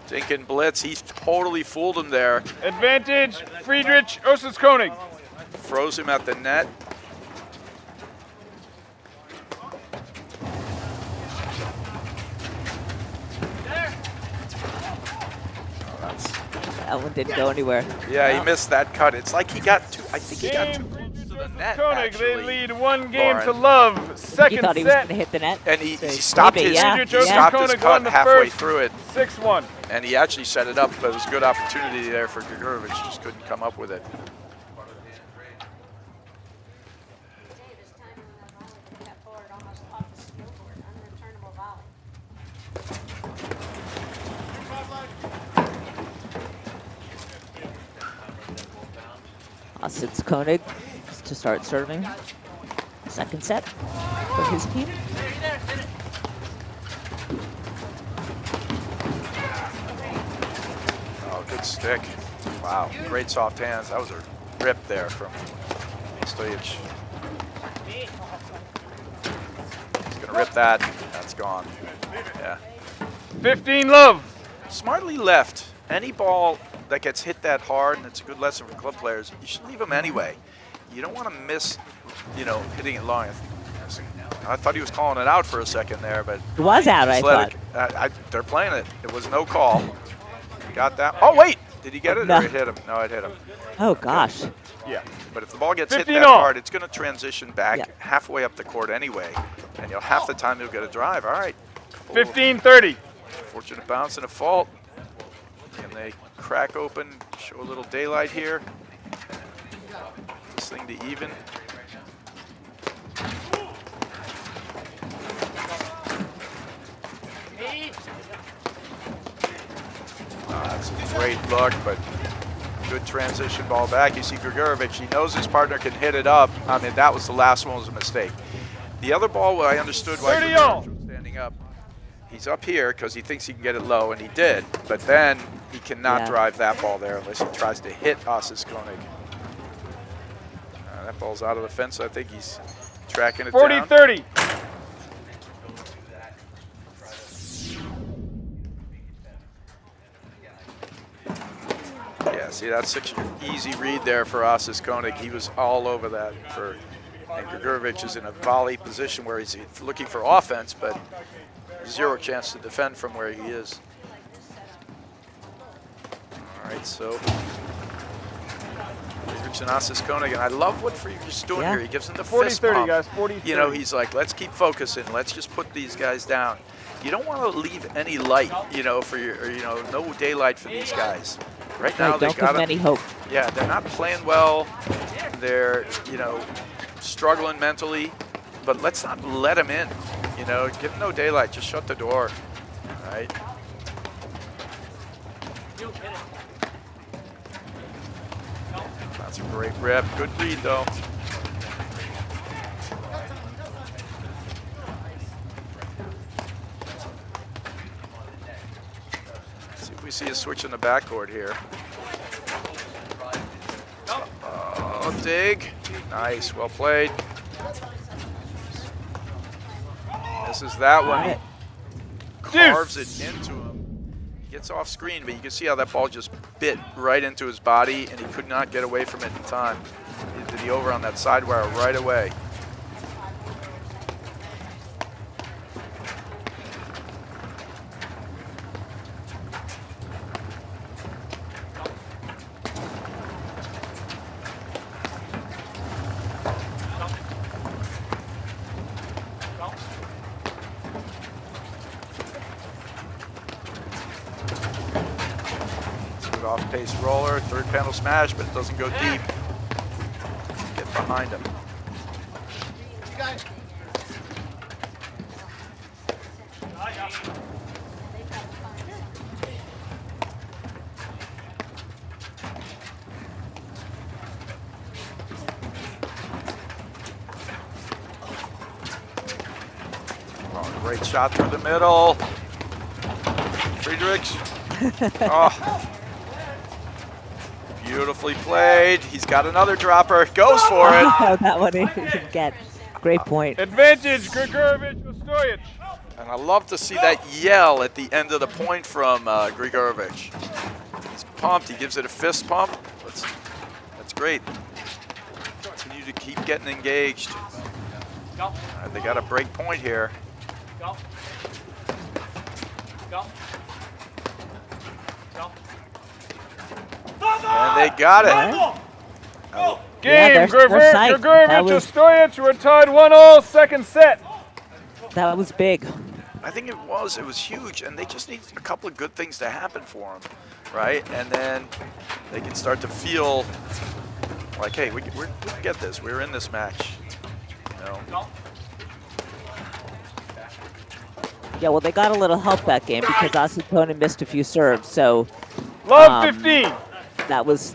Thinking blitz, he's totally fooled him there. Advantage, Friedrich, Osses-Konig. Froze him at the net. Oh, That one didn't go anywhere. Yeah, No. he missed that cut. It's like he got too, I think he got too Game close to the net, Osses-Konig, they actually. lead 1 game to Lauren. love. He Second thought he was going set. to hit the net. And he So stopped maybe, his, yeah. he Friedrich stopped his Osses-Konig cut won the halfway first. through it. 6-1. And he actually set it up, but it was a good opportunity there for Gregurovic. Just couldn't come up with it. Osses-Konig to start serving. Second set for his team. Oh, good stick. Wow, great soft hands. That was a rip there from Ostojic. He's gonna rip that. That's gone. Yeah. 15 love. Smartly left. Any ball that gets hit that hard, and it's a good lesson for club players, you should leave them anyway. You don't want to miss, you know, hitting it long. I thought he was calling it out for a second there, but It was out, I thought. they're playing it. It was no call. He got that. Oh, wait. Did he get it No. or it hit him? No, it hit him. Oh, gosh. Yeah. But if the ball gets hit 15 that all. hard, it's going to transition back Yeah. halfway up the court anyway. And you'll half the time you'll get a drive. All right. Cool. 15-30. Fortunate bounce and a fault. Can they crack open, show a little daylight here? This thing to even. That's a great look, but good transition ball back. You see Gregurovic, he knows his partner can hit it up. I mean, that was the last one was a mistake. The other ball, I understood why 30 all. Gregurovic was standing up. He's up here because he thinks he can get it low, and he did. But then he cannot drive that ball there unless he tries to hit Osses-Konig. That ball's out of the fence. I think he's tracking it down. 40-30. Yeah, see, that's such an easy read there for Osses-Konig. He was all over that. And Gregurovic is in a volley position where he's looking for offense, but zero chance to defend from where he is. All right, so Friedrich and Osses-Konig, and I love what Friedrich's doing here. He gives him the fist 40-30, pump. guys. 40-30. You know, he's like, let's keep focusing. Let's just put these guys down. You don't want to leave any light, you know, for your, or, you know, no daylight for these guys. Right now, they Don't give got them any hope. Yeah, they're not playing well. They're, you know, struggling mentally, but let's not let them in. You know, give them no daylight. Just shut the door. All right. That's a great rip. Good read, though. See if we see a switch in the backcourt here. Oh, dig. Nice. Well played. This is that one. He carves it into him. He gets off screen, but you can see how that ball just bit right into his body, and he could not get away from it in time. He did the over on that side wire right away. Off-pace roller, third panel smash, but it doesn't go deep. Get behind him. Oh, great shot through the middle. Friedrich. Oh. Beautifully played. He's got another dropper. Goes for it. Oh, that one he didn't get. Great point. Advantage, Gregurovic, Ostojic. And I love to see that yell at the end of the point from Gregurovic. He's pumped. He gives it a fist pump. That's great. Continue to keep getting engaged. They got a break point here. And they got it. Game, they're psyched. Gregurovic, Ostojic, we're tied 1-all, second set. That was big. I think it was huge, and they just need a couple of good things to happen for them, right? And then they can start to feel like, hey, we can get this. We're in this match, you know. Yeah, well, they got a little help that game because Osses-Konig missed a few serves, so Love 15. that was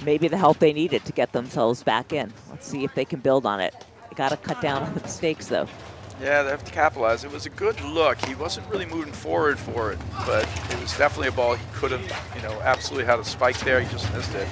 maybe the help they needed to get themselves back in. Let's see if they can build on it. They got to cut down on the mistakes, though. Yeah, they have to capitalize. It was a good look. He wasn't really moving forward for it, but it was definitely a ball he could have, you know, absolutely had a spike there. He just missed it.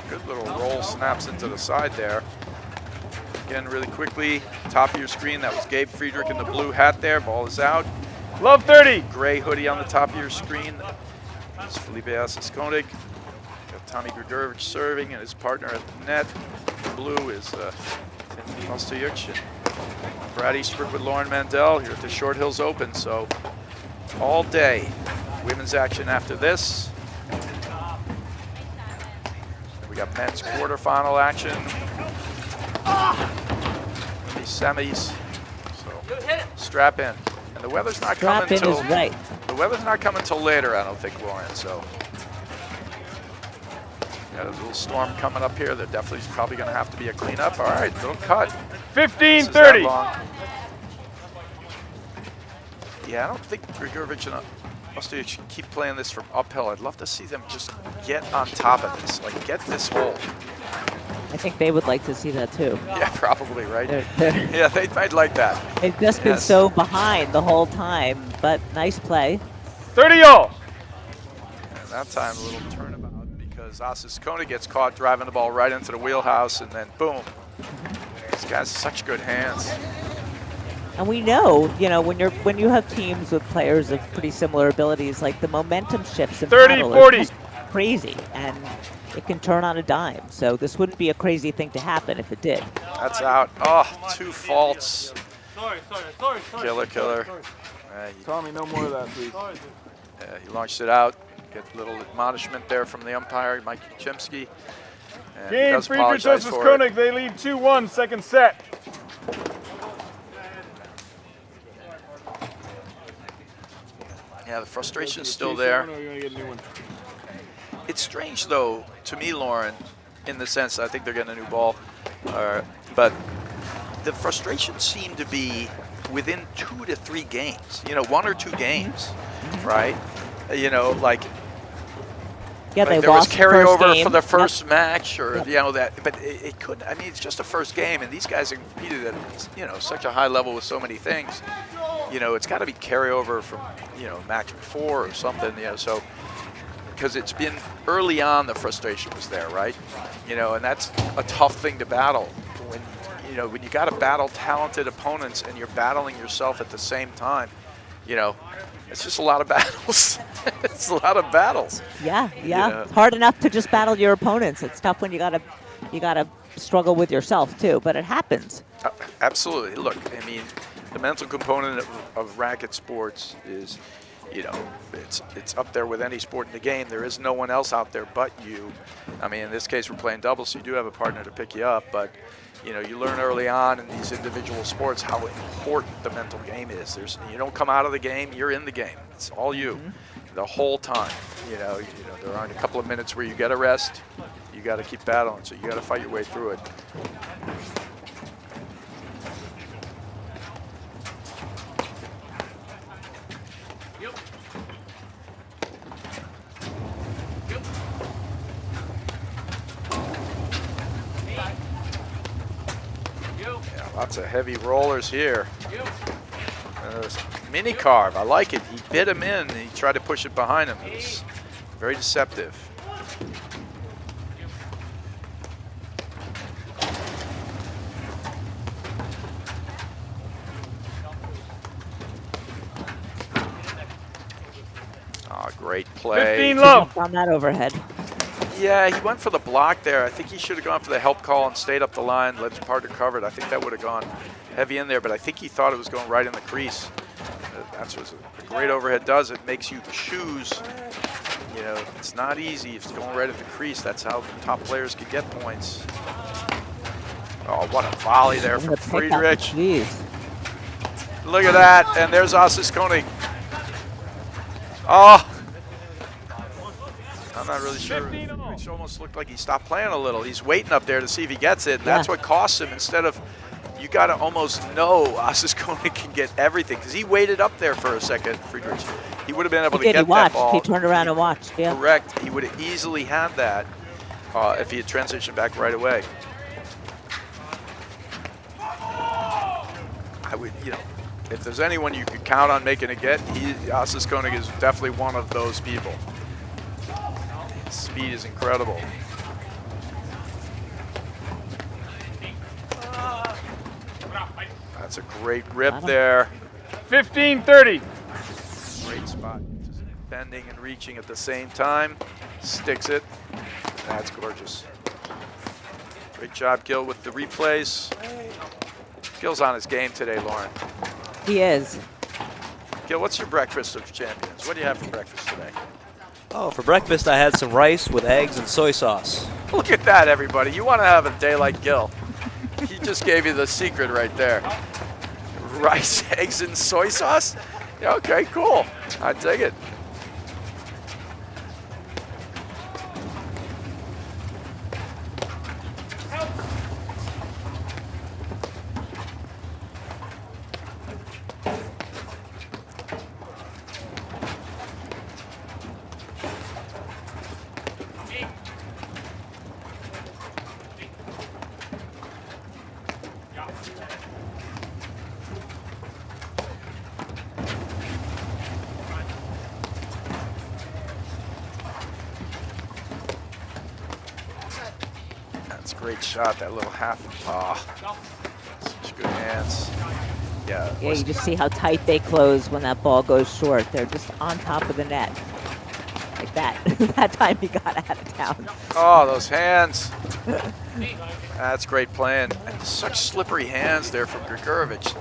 Good little roll, snaps into the side there. Again, really quickly, top of your screen, that was Gabe Friedrich in the blue hat there. Ball is out. Love 30. Gray hoodie on the top of your screen. It's Felipe Osses-Konig. Got Tommy Gregurovic serving and his partner at the net. Blue is Ostojic. Brad Eastbrook with Lauren Mandel here at the Short Hills Open. So all day, women's action after this. We got men's quarterfinal action. These semis. So strap in. And the weather's not coming Strap in until is right. the weather's not coming till later, I don't think, Lauren. So got a little storm coming up here. There definitely is probably going to have to be a cleanup. All right, little cut. 15-30. Yeah, I don't think Gregurovic and Ostojic keep playing this from uphill. I'd love to see them just get on top of this, like get this hole. I think they would like to see that, too. Yeah, probably, right? They're- Yeah, they'd like that. They've just been Yes. so behind the whole time, but nice play. 30-all. And that time, a little turnabout because Osses-Konig gets caught driving the ball right into the wheelhouse, and then boom. This guy's such good hands. And we know, you know, when you have teams with players of pretty similar abilities, like the momentum shifts in 30, paddle 40. are just crazy, and it can turn on a dime. So this wouldn't be a crazy thing to happen if it did. That's out. Oh, 2 faults. Killer. Tommy, no more of that, please. He launched it out. Get a little admonishment there from the umpire, Mike Chimsky. And he Game, does Friedrich, apologize for it. Osses-Konig, they lead 2-1, second set. Yeah, the frustration's still there. It's strange, though, to me, Lauren, in the sense I think they're getting a new ball, but the frustration seemed to be within 2 to 3 games. You know, 1 or 2 games, right? You know, like. Yeah, Like they there was lost the first carryover game. for the first match, or Yep. you know that, but it could. I mean, it's just a first game, and these guys have competed at such a high level with so many things. You know, it's got to be carryover from match before or something. You know, so because it's been early on, the frustration was there, right? You know, and that's a tough thing to battle when you got to battle talented opponents and you're battling yourself at the same time. You know, it's just a lot of battles. It's a lot of battles. Yeah. know. It's hard enough to just battle your opponents. It's tough when you gotta struggle with yourself too. But it happens. Absolutely. Look, I mean, the mental component of racket sports is, it's up there with any sport in the game. There is no one else out there but you. I mean, in this case, we're playing doubles, so you do have a partner to pick you up. But you learn early on in these individual sports how important the mental game is. You don't come out of the game; you're in the game. It's all you, the whole time. There aren't a couple of minutes where you get a rest. You got to keep battling, so you got to fight your way through it. Lots of heavy rollers here. Mini carve, I like it. He bit him in and he tried to push it behind him. It was very deceptive. Oh, great play. 15 love. On that overhead. Yeah, he went for the block there. I think he should have gone for the help call and stayed up the line, let his partner cover it. I think that would have gone heavy in there, but I think he thought it was going right in the crease. That's what a great overhead does. It makes you choose. You know, it's not easy. If it's going right at the crease, that's how the top players can get points. Oh, what a volley there from Friedrich. Jeez. Look at that, and there's Osses-Konig. Oh, I'm not really sure. It almost looked like he stopped playing a little. He's waiting up there to see if he gets it, and that's what costs him. Instead of, you got to almost know Osses-Konig can get everything, because he waited up there for a second, Friedrich. He would have been able to get that ball. He turned around and watched, yeah. Correct. He would have easily had that if he had transitioned back right away. I would, you know, if there's anyone you could count on making a get, Osses-Konig is definitely one of those people. His speed is incredible. That's a great rip there. 15-30. Great spot. Just bending and reaching at the same time. Sticks it. That's gorgeous. Great job, Gil, with the replays. Gil's on his game today, Lauren. He is. Gil, what's your breakfast of champions? What do you have for breakfast today? Oh, for breakfast I had some rice with eggs and soy sauce. Look at that, everybody. You want to have a day like Gil. He just gave you the secret right there. Rice, eggs, and soy sauce? Yeah, okay, cool. I dig it. That's a great shot, that little half. Such good hands. Yeah, Yeah, you just see how tight they close when that ball goes short. They're just on top of the net. Like that. That time he got out of town. oh, those hands. That's great playing. And such slippery hands there from Gregurovic.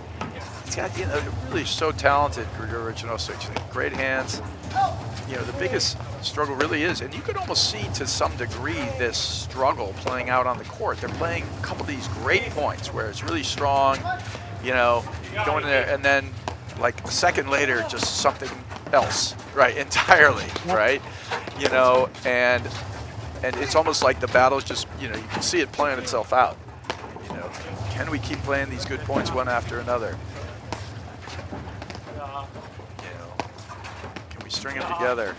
He's got, you know, really so talented, Gregurovic and Ostojic. Great hands. You know, the biggest struggle really is, and you could almost see to some degree this struggle playing out on the court. They're playing a couple of these great points where it's really strong, you know, going in there, and then like a second later, just something else, right, entirely, right? You know, and it's almost like the battle's just, you know, you can see it playing itself out. You know, can we keep playing these good points one after another? String them together.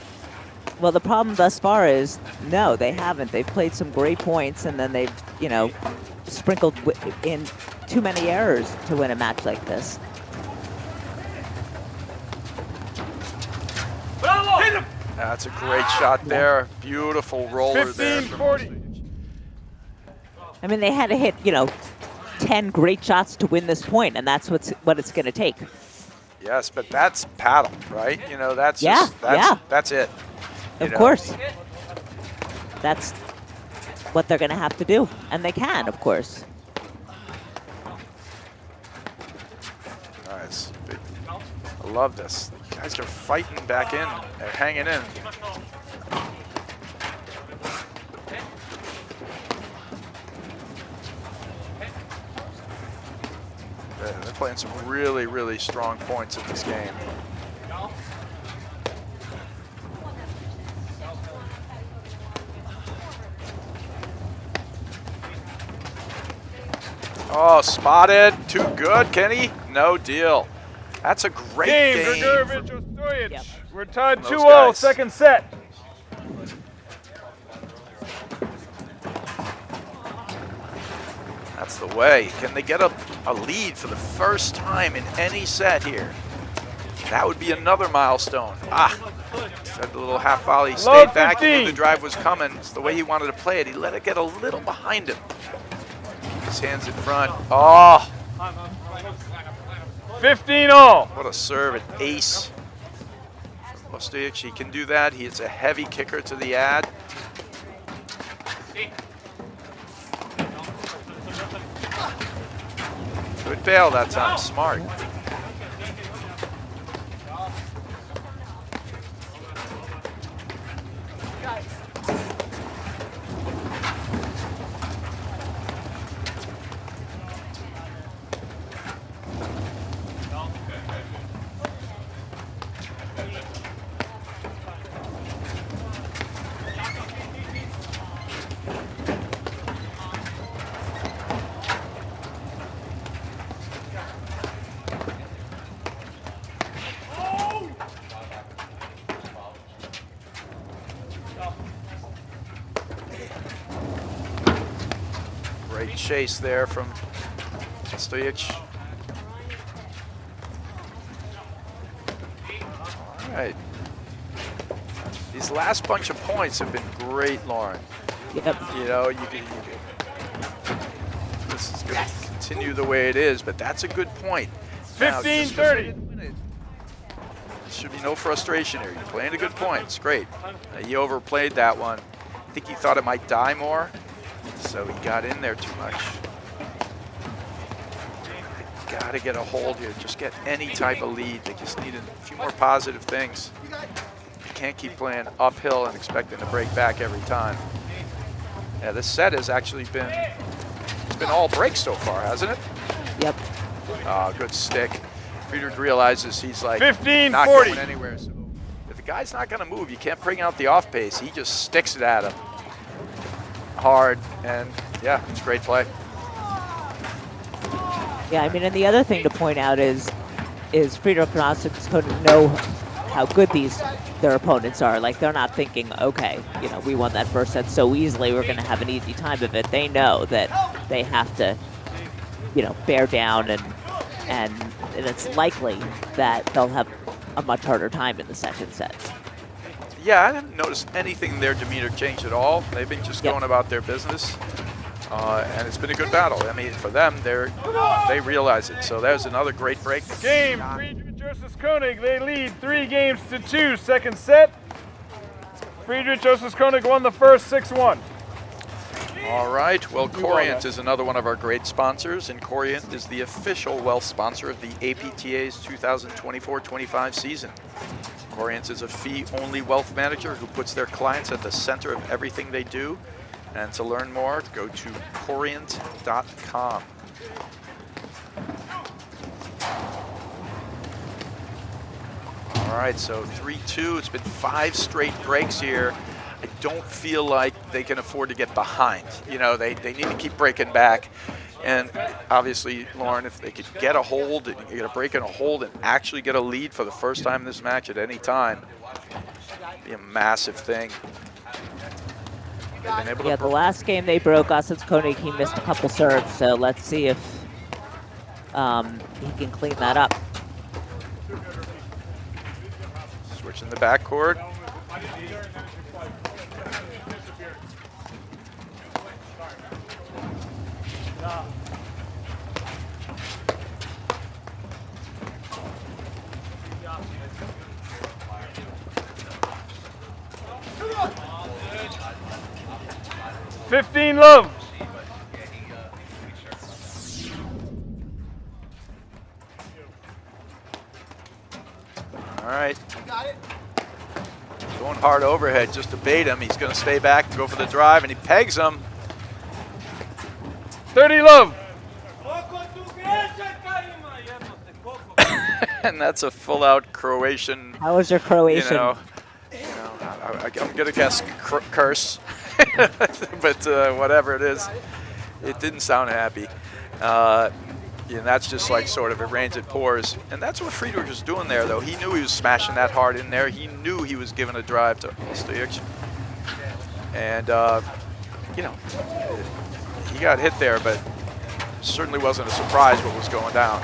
Well, the problem thus far is, no, they haven't. They've played some great points, and then they've, you know, sprinkled in too many errors to win a match like this. That's a great shot there. Beautiful roller there. 15-40. I mean, they had to hit, you know, 10 great shots to win this point, and that's what it's going to take. Yes, but that's paddle, right? You know, that's that's it. Of course. That's what they're going to have to do, and they can, of course. Nice. I love this. You guys are fighting back in and hanging in. They're playing some really, really strong points in this game. Oh, spotted. Too good, Kenny. No deal. That's a great game. Gregurovic, Ostojic. Yep. We're tied Those 2-0, guys. second set. That's the way. Can they get a lead for the first time in any set here? That would be another milestone. Said the little half volley. He stayed back. He knew the drive was coming. It's the way he wanted to play it. He let it get a little behind him. His hands in front. Oh, 15-all. what a serve. An ace from Ostojic, he can do that. He's a heavy kicker to the ad. Good bail that time, smart. Great chase there from Ostojic. All right. These last bunch of points have been great, Lauren. Yep. You know, this is going to continue the way it is, but that's a good point. 15-30. There should be no frustration here. You're playing a good point. It's great. He overplayed that one. I think he thought it might die more, so he got in there too much. They got to get a hold here. Just get any type of lead. They just need a few more positive things. You can't keep playing uphill and expecting to break back every time. Yeah, this set has actually been, it's been all breaks so far, hasn't it? Yep. Good stick. Friedrich realizes he's like 15-40. not going anywhere. So if the guy's not going to move, you can't bring out the off pace. He just sticks it at him hard, and yeah, it's great play. Yeah, I mean, and the other thing to point out is Friedrich and Osses-Konig know how good their opponents are. Like, they're not thinking, okay, you know, we won that first set so easily, we're going to have an easy time of it. They know that they have to, you know, bear down, and it's likely that they'll have a much harder time in the second set. Yeah, I haven't noticed anything in their demeanor change at all. They've been just going about their business, and it's been a good battle. I mean, for them, they realize it. So there's another great break. Game, Friedrich Osses-Konig. They lead 3-2, second set. Friedrich Osses-Konig won the first 6-1. All right, well, Corient is another one of our great sponsors, and Corient is the official wealth sponsor of the APTA's 2024-25 season. Corient is a fee-only wealth manager who puts their clients at the center of everything they do. And to learn more, go to corient.com. All right, so 3-2. It's been 5 straight breaks here. I don't feel like they can afford to get behind. You know, they need to keep breaking back. And obviously, Lauren, if they could get a hold, and you get a break and a hold and actually get a lead for the first time in this match at any time, it'd be a massive thing. Yeah, the last game they broke, Osses-Konig, he missed a couple serves, so let's see if he can clean that up. Switching the backcourt. Love. All right. Going hard overhead just to bait him. He's going to stay back to go for the drive, and he pegs him. 30 love. And that's a full-out Croatian. How was your Croatian? I'm going to guess curse. But whatever it is, it didn't sound happy. And that's just like sort of it rains, it pours. And that's what Friedrich was doing there, though. He knew he was smashing that hard in there. He knew he was giving a drive to Ostojic. And, you know, he got hit there, but certainly wasn't a surprise what was going down.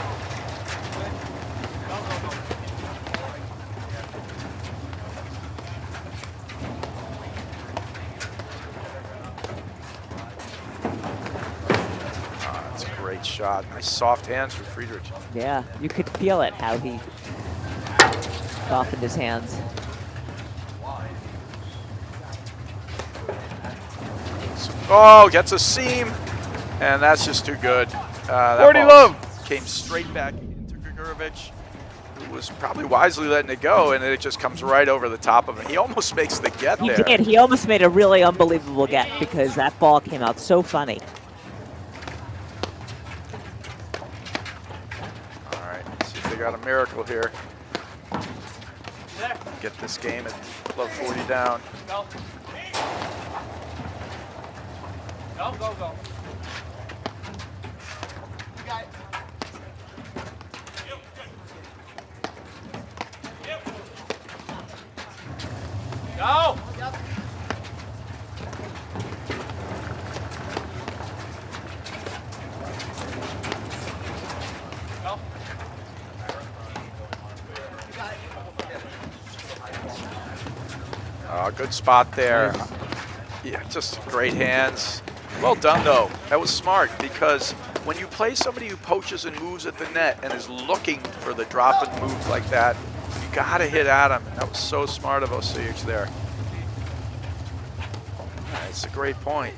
Shot. Nice soft hands for Friedrich. Yeah, you could feel it, how he softened his hands. Oh, gets a seam, and that's just too good. That 40 ball love. came straight back into Gregurovic, who was probably wisely letting it go, and then it just comes right over the top of him. He almost makes the get He there. did. He almost made a really unbelievable get because that ball came out so funny. All right, see if they got a miracle here. Get this game at club 40 down. Go. Go, go, go. You got it. Go. Good spot there. Yeah, just great hands. Well done, though. That was smart because when you play somebody who poaches and moves at the net and is looking for the drop and move like that, you got to hit at him. And that was so smart of Ostojic there. It's a great point.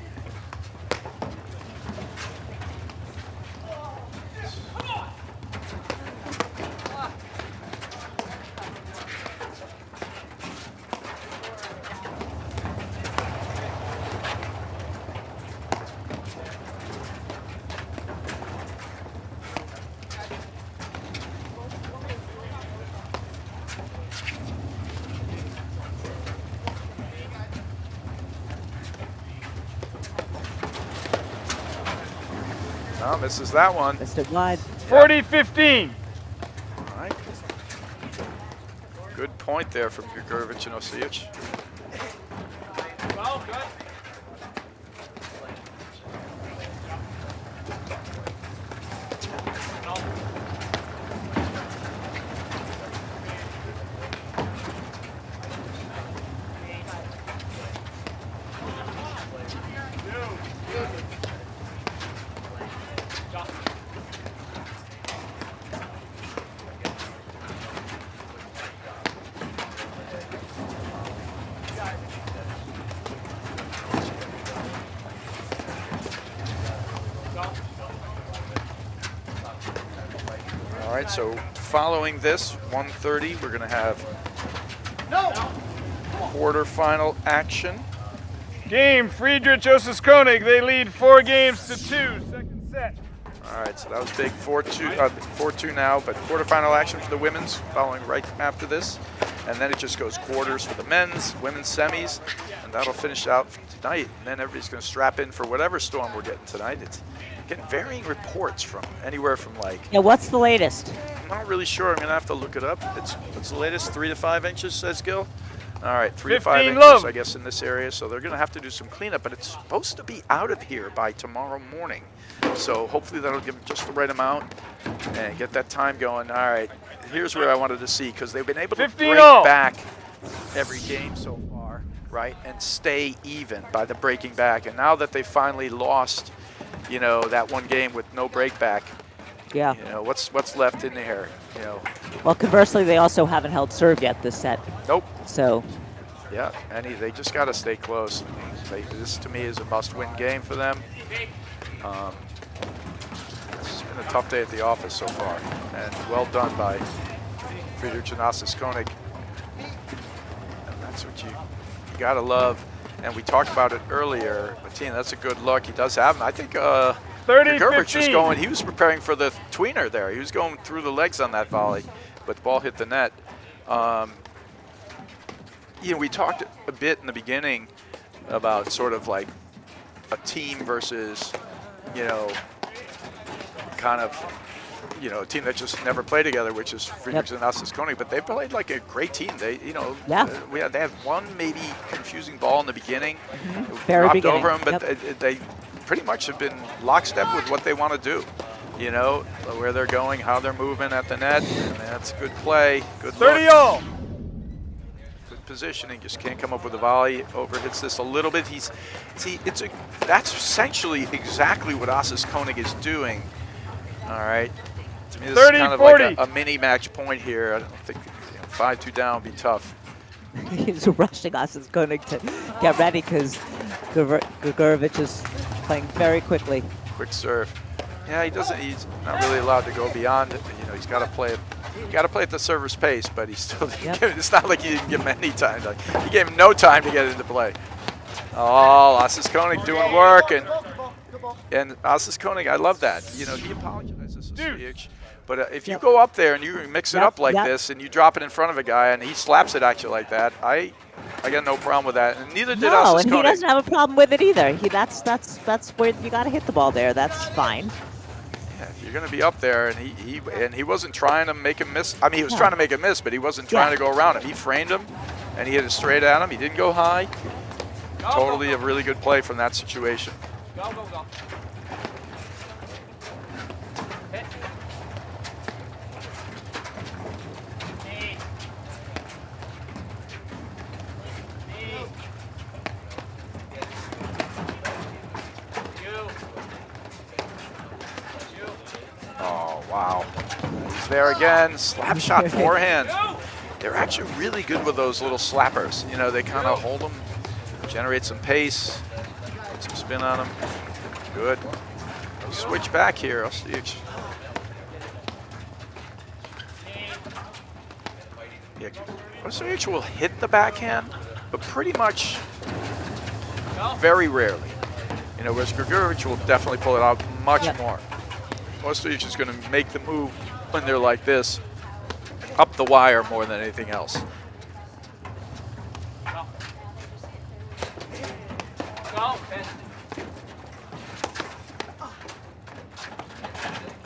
Oh, misses that one. Missed it wide. 40-15. All right. Good point there from Gregurovic and Ostojic. Well, good. All right, so following this, 1:30, we're going to have quarterfinal action. Game, Friedrich, Osses-Konig. They lead 4-2. Second set. All right, so that was big, 4-2 now, but quarterfinal action for the women's following right after this. And then it just goes quarters for the men's, women's semis, and that'll finish out tonight. And then everybody's going to strap in for whatever storm we're getting tonight. It's getting varying reports from anywhere from like... Yeah, what's the latest? I'm not really sure. I'm going to have to look it up. It's the latest, 3 to 5 inches, says Gil. All right, 3 to 5 inches, love. I guess, in this area. So they're going to have to do some cleanup, but it's supposed to be out of here by tomorrow morning. So hopefully that'll give them just the right amount and get that time going. All right, here's where I wanted to see, because they've been able to break back every game so far, right, and stay even by the breaking back. And now that they finally lost, you know, that one game with no break back, Yeah. you know, what's left in there, you know? Well, conversely, they also haven't held serve yet this set. Nope. So, Yeah, and they just got to stay close. This, to me, is a must-win game for them. It's been a tough day at the office so far, and well done by Friedrich and Osses-Konig. And that's what you got to love. And we talked about it earlier. Martina, that's a good look. He does have him. I think Gregurovic was going. He was preparing for the tweener there. He was going through the legs on that volley, but the ball hit the net. You know, we talked a bit in the beginning about sort of like a team versus, you know, kind of, you know, a team that just never played together, which is Friedrich and Osses-Konig. But they played like a great team. They, you know, they had one maybe confusing ball in the beginning. Very dropped beginning. over them, but they pretty much have been lockstep with what they want to do. You know, where they're going, how they're moving at the net. And that's good play. Good 30 look. all. Good positioning. Just can't come up with a volley. Overhits this a little bit. That's essentially exactly what Osses-Konig is doing. All right. To me, this 30, is kind of 40. like a mini match point here. I don't think 5-2 down would be tough. He's rushing Osses-Konig to get ready because Gregurovic is playing very quickly. Quick serve. Yeah, he doesn't. He's not really allowed to go beyond it. You know, he's got to play it. Got to play at the server's pace, but he's still. It's not like he didn't give him any time. Like, he gave him no time to get into play. Oh, Osses-Konig doing work, and Osses-Konig, I love that. You know, he apologizes to Ostojic, but if you go up there and you mix it up like this, and you drop it in front of a guy, and he slaps it at you like that, I got no problem with that, and neither did Osses-Konig. And he doesn't have a problem with it either. That's where you got to hit the ball there. That's fine. Yeah, you're going to be up there, and he wasn't trying to make him miss. I mean, he was trying to make him miss, but he wasn't trying to go around him. He framed him, and he hit it straight at him. He didn't go high. Totally a really good play from that situation. Go, go, go. Hit. Knee. Knee. You. Oh, wow. He's there again. Slap shot forehand. They're actually really good with those little slappers. You know, they kind of hold them, generate some pace, put some spin on them. Good. Switch back here. Ostojic. Yeah, Ostojic will hit the backhand, but pretty much very rarely. You know, whereas Gregurovic will definitely pull it out much more. Ostojic is going to make the move when they're like this, up the wire more than anything else.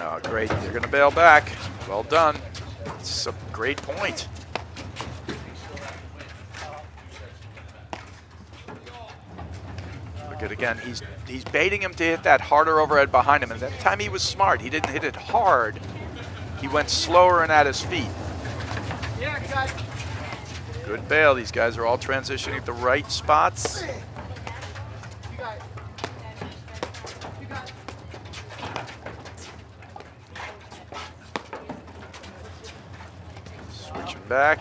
Oh, great. They're going to bail back. Well done. It's a great point. Look at again. He's baiting him to hit that harder overhead behind him. And that time he was smart. He didn't hit it hard. He went slower and at his feet. Good bail. These guys are all transitioning at the right spots. Switching back.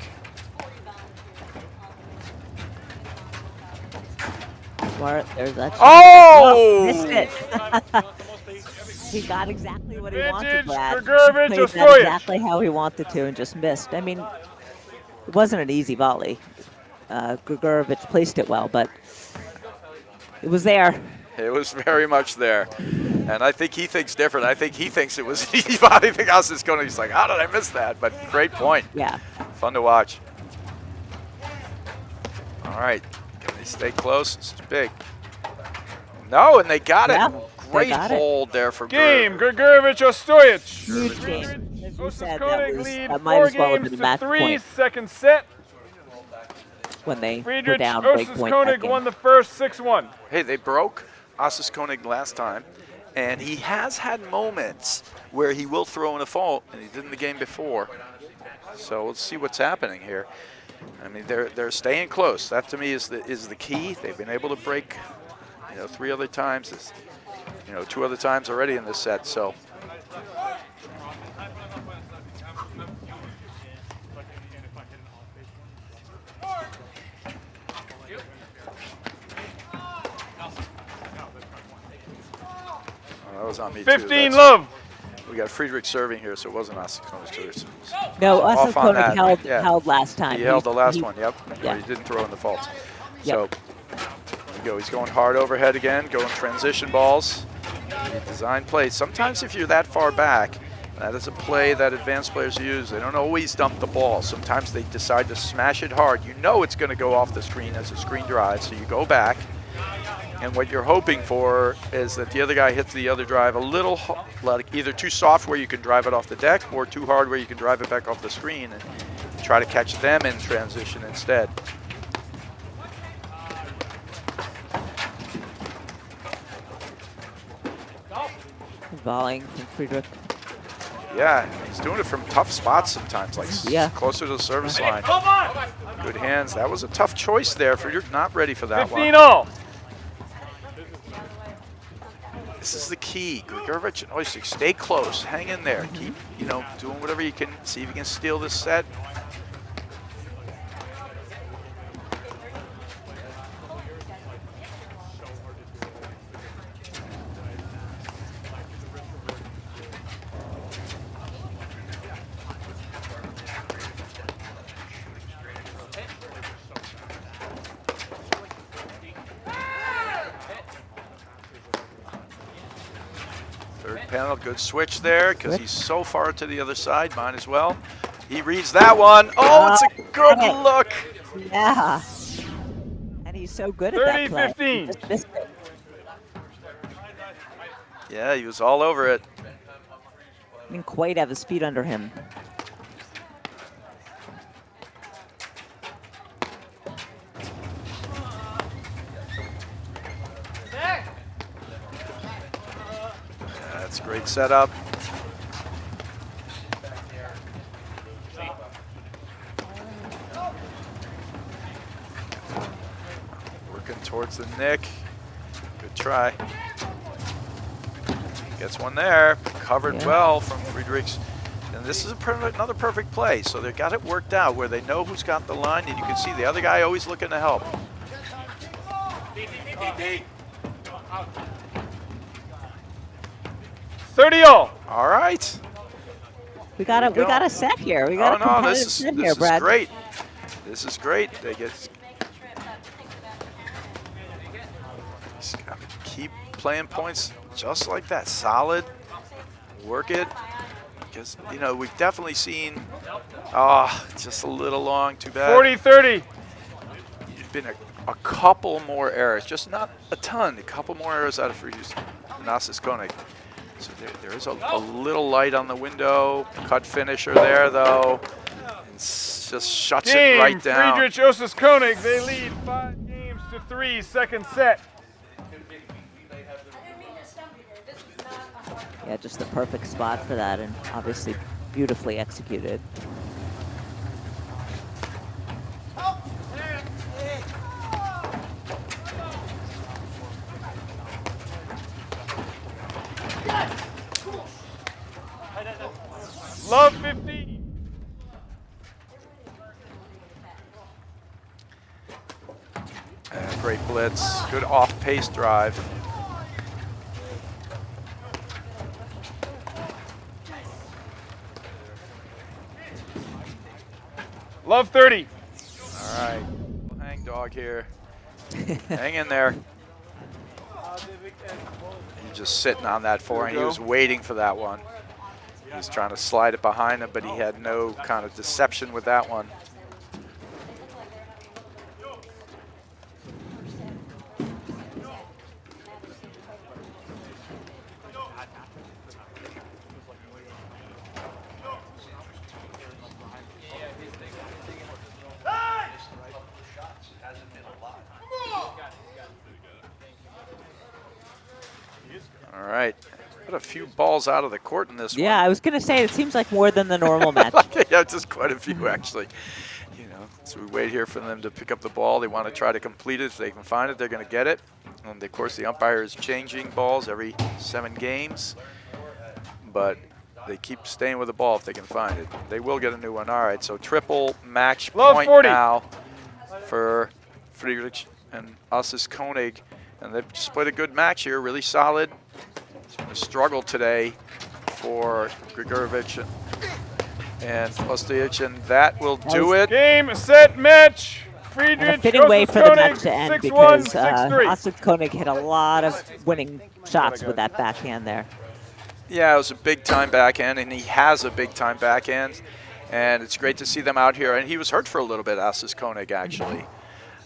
Smart. There's that. Oh! Missed it. He got exactly what he wanted, Brad. Gregurovic, Played that Ostojic. exactly how he wanted to and just missed. I mean, it wasn't an easy volley. Gregurovic placed it well, but it was there. It was very much there. And I think he thinks different. I think he thinks it was an easy volley. I think Osses-Konig, like, how did I miss that? But great point. Yeah. Fun to watch. All right. Can they stay close? It's big. No, and they got it. Great hold there for Game, Gregurovic, Ostojic. Huge game. As you said, Osses-Konig lead that might as well have 4 been a games match to 3, point second set. when they were Friedrich, down break point. that Osses-Konig game. won the first 6-1. Hey, they broke Osses-Konig last time, and he has had moments where he will throw in a fault, and he did in the game before. So let's see what's happening here. I mean, they're staying close. That to me is the key. They've been able to break, 3 other times. 2 other times already in this set. So. That was on me 15 too. love. We got Friedrich serving here, so it wasn't Osses-Konig. No, Off on that. Osses-Konig Yeah. held last time. He held the last one, yep. Yeah. Where he didn't throw in the faults. Yep. So, there we go. He's going hard overhead again, going transition balls. Design plays. Sometimes if you're that far back, that is a play that advanced players use. They don't always dump the ball. Sometimes they decide to smash it hard. You know it's going to go off the screen as the screen drives, so you go back. And what you're hoping for is that the other guy hits the other drive a little, like either too soft where you can drive it off the deck, or too hard where you can drive it back off the screen and try to catch them in transition instead. Volleying from Friedrich. Yeah, he's doing it from tough spots sometimes, like closer to the service line. Good hands. That was a tough choice there. Friedrich not ready for that 15 one. all. This is the key. Gregurovic and Ostojic, stay close, hang in there, keep doing whatever you can, see if you can steal this set. panel. Good switch there because he's so far to the other side. Mine as well. He reads that one. Oh, it's a good look. Yeah. And he's so good at that play. 30-15. He just missed it. Yeah, he was all over it. Didn't quite have his feet under him. That's a great setup. Working towards the nick. Good try. Gets one there. Covered well from Friedrich. And this is another perfect play. So they got it worked out where they know who's got the line, and you can see the other guy always looking to help. 30-all. All right. We got a set here. We got a competitive set here, Brad. This is great. This is great. They just got to keep playing points just like that. Solid. Work it. Because, you know, we've definitely seen, just a little long. Too bad. 40-30. There's been a couple more errors. Just not a ton. A couple more errors out of Friedrich and Osses-Konig. So there is a little light on the window. Cut finisher there, though. And just shuts it right down. Friedrich Osses-Konig, they lead 5 games to 3, second set. Yeah, just the perfect spot for that, and obviously beautifully executed. Love 50. And great blitz. Good off-pace drive. Love 30. All right. Hang dog here. Hang in there. He's just sitting on that forehand. He was waiting for that one. He was trying to slide it behind him, but he had no kind of deception with that one. All right. Got a few balls out of the court in this one. Yeah, I was going to say, it seems like more than the normal match. Yeah, just quite a few, actually. You know, so we wait here for them to pick up the ball. They want to try to complete it. If they can find it, they're going to get it. And, of course, the umpire is changing balls every 7 games. But they keep staying with the ball if they can find it. They will get a new one. All right, so triple match point 40. now for Friedrich and Osses-Konig. And they've just played a good match here, really solid. It's been a struggle today for Gregurovic and Ostojic, and that will do it. Game, set, match. Friedrich, A fitting way for the match to end 6-1, because 6-3. Osses-Konig hit a lot of winning shots with that backhand there. Yeah, it was a big-time backhand, and he has a big-time backhand. And it's great to see them out here. And he was hurt for a little bit, Osses-Konig, actually.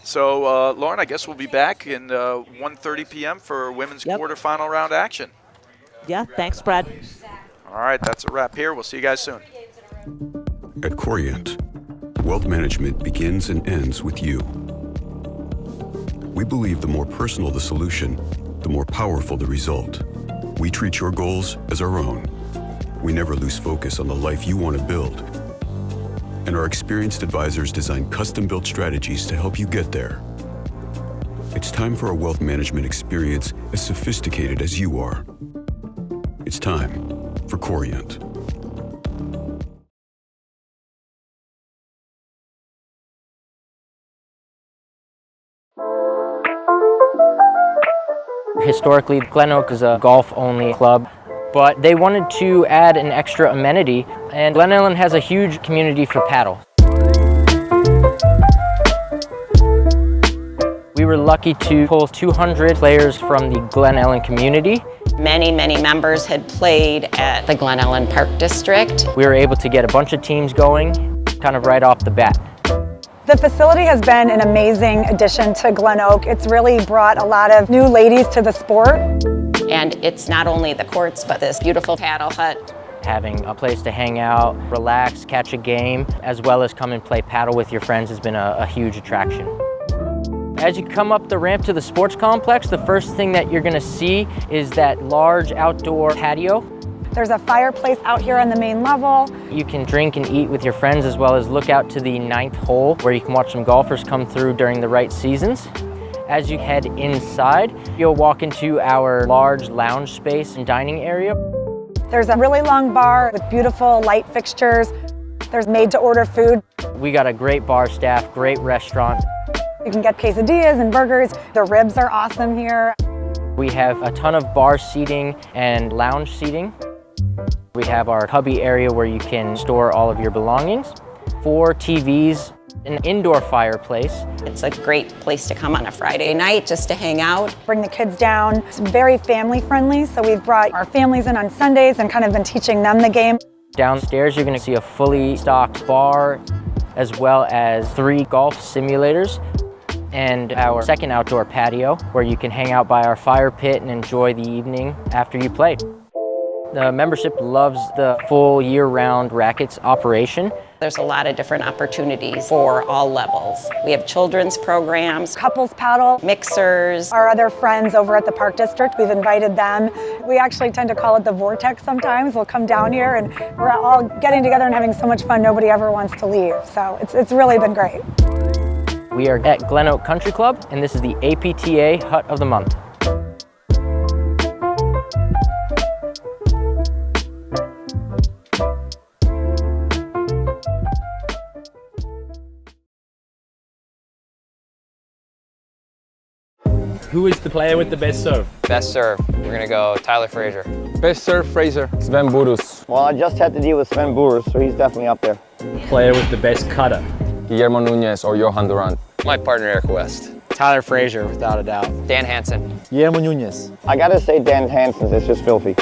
So, Lauren, I guess we'll be back in 1:30 p.m. for women's quarterfinal round action. Yeah, thanks, Brad. All right, that's a wrap here. We'll see you guys soon. At Corient, wealth management begins and ends with you. We believe the more personal the solution, the more powerful the result. We treat your goals as our own. We never lose focus on the life you want to build. And our experienced advisors design custom-built strategies to help you get there. It's time for a wealth management experience as sophisticated as you are. It's time for Corient. Historically, Glen Oak is a golf-only club, but they wanted to add an extra amenity, and Glen Ellen has a huge community for paddle. We We were lucky to pull 200 players from the Glen Ellen community. Many members had played at the Glen Ellen Park District. We were able to get a bunch of teams going kind of right off the bat. The facility has been an amazing addition to Glen Oak. It's really brought a lot of new ladies to the sport. And it's not only the courts, but this beautiful paddle hut. Having a place to hang out, relax, catch a game, as well as come and play paddle with your friends has been a huge attraction. As you come up the ramp to the sports complex, the first thing that you're going to see is that large outdoor patio. There's a fireplace out here on the main level. You can drink and eat with your friends, as well as look out to the 9th hole where you can watch some golfers come through during the right seasons. As you head inside, you'll walk into our large lounge space and dining area. There's a really long bar with beautiful light fixtures. There's made-to-order food. We got a great bar staff, great restaurant. You can get quesadillas and burgers. The ribs are awesome here. We have a ton of bar seating and lounge seating. We have our hubby area where you can store all of your belongings. 4 TVs, an indoor fireplace. It's a great place to come on a Friday night just to hang out. Bring the kids down. It's very family friendly, so we've brought our families in on Sundays and kind of been teaching them the game. Downstairs, you're going to see a fully stocked bar, as well as 3 golf simulators, and our second outdoor patio, where you can hang out by our fire pit and enjoy the evening after you play. The membership loves the full year-round rackets operation. There's a lot of different opportunities for all levels. We have children's programs, Couples paddle. mixers. Our other friends over at the Park District, we've invited them. We actually tend to call it the vortex sometimes. We'll come down here and we're all getting together and having so much fun, nobody ever wants to leave. So it's really been great. We are at Glen Oak Country Club, and this is the APTA Hut of the Month. Who is the player with the best serve? Best serve. We're gonna go Tyler Frazier. Best serve, Fraser. Sven Burus. Well, I just had to deal with Sven Burus, so he's definitely up there. Player with the best cutter? Guillermo Nunez or Johan Durant. My partner Eric West. Tyler Frazier, without a doubt. Dan Hansen. Guillermo Nunez. I gotta say Dan Hansen's is just filthy.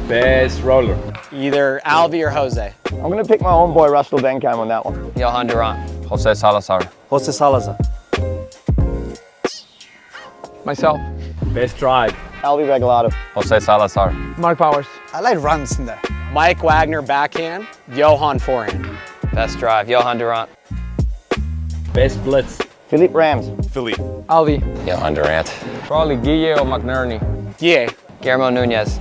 Best roller? Either Alvi or Jose. I'm gonna pick my own boy Russell Benkham on that one. Johan Durant. Jose Salazar. Jose Salazar. Myself. Best drive? Alvi Regalado. Jose Salazar. Mark Powers. I like runs in there. Mike Wagner backhand, Johan forehand. Best drive. Johan Durant. Best blitz? Philippe Rams. Philippe. Alvi. Johan Durant. Probably Guille or McNerney. Yeah. Guillermo Nunez.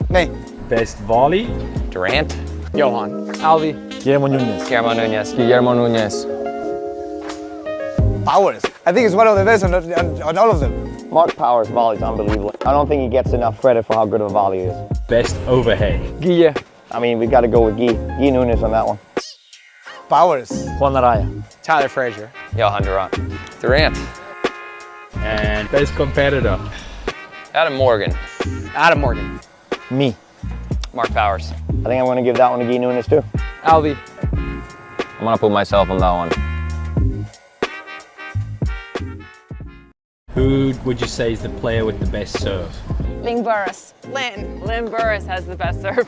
Me. Best volley? Durant. Johan. Alvi. Guillermo Nunez. Guillermo Nunez. Guillermo Nunez. Powers. I think it's one of the best on all of them. Mark Powers' volley's unbelievable. I don't think he gets enough credit for how good of a volley he is. Best overhead? Guille. I mean, we gotta go with Guy Nunez on that one. Powers. Juan Araya. Tyler Frazier. Johan Durant. Durant. And best competitor? Adam Morgan. Adam Morgan. Me. Mark Powers. I think I'm gonna give that one to Guy Nunez too. Alvi. I'm gonna put myself on that one. Who would you say is the player with the best serve? Ling Burris. Lynn Burris has the best serve.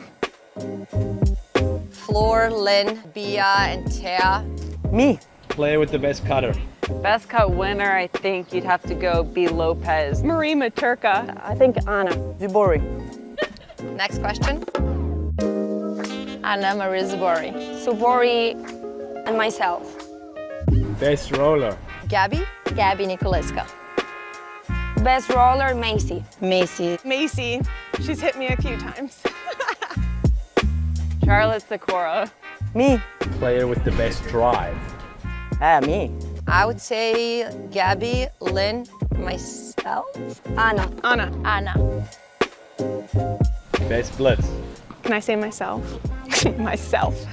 Floor, Lynn, Bia, and Thea. Me. Player with the best cutter? Best cut winner, I think you'd have to go B. Lopez. Marie Maturka. I think Anna. Zibori. Next question. Anna Marie Zubori. Zubori and myself. Best roller? Gabby Nicoleska. Best roller, Macy. Macy. She's hit me a few times. Charlotte Sikora. Me. Player with the best drive? Me. I would say Gabby, Lynn, myself. Anna. Best blitz? Can I say myself? Myself.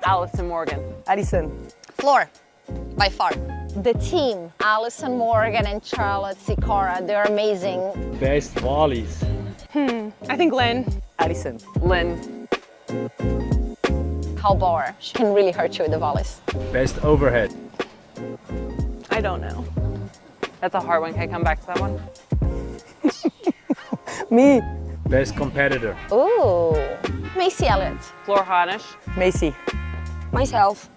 Allison Morgan. Addison. Floor, by far. The team. Allison Morgan and Charlotte Sikora, they're amazing. Best volleys? I think Lynn. Addison. Lynn. Halbauer, she can really hurt you with the volleys. Best overhead? I don't know. That's a hard one. Can I come back to that one? Me. Best competitor. Ooh. Macy Elliott. Floor Hanish. Macy. Myself.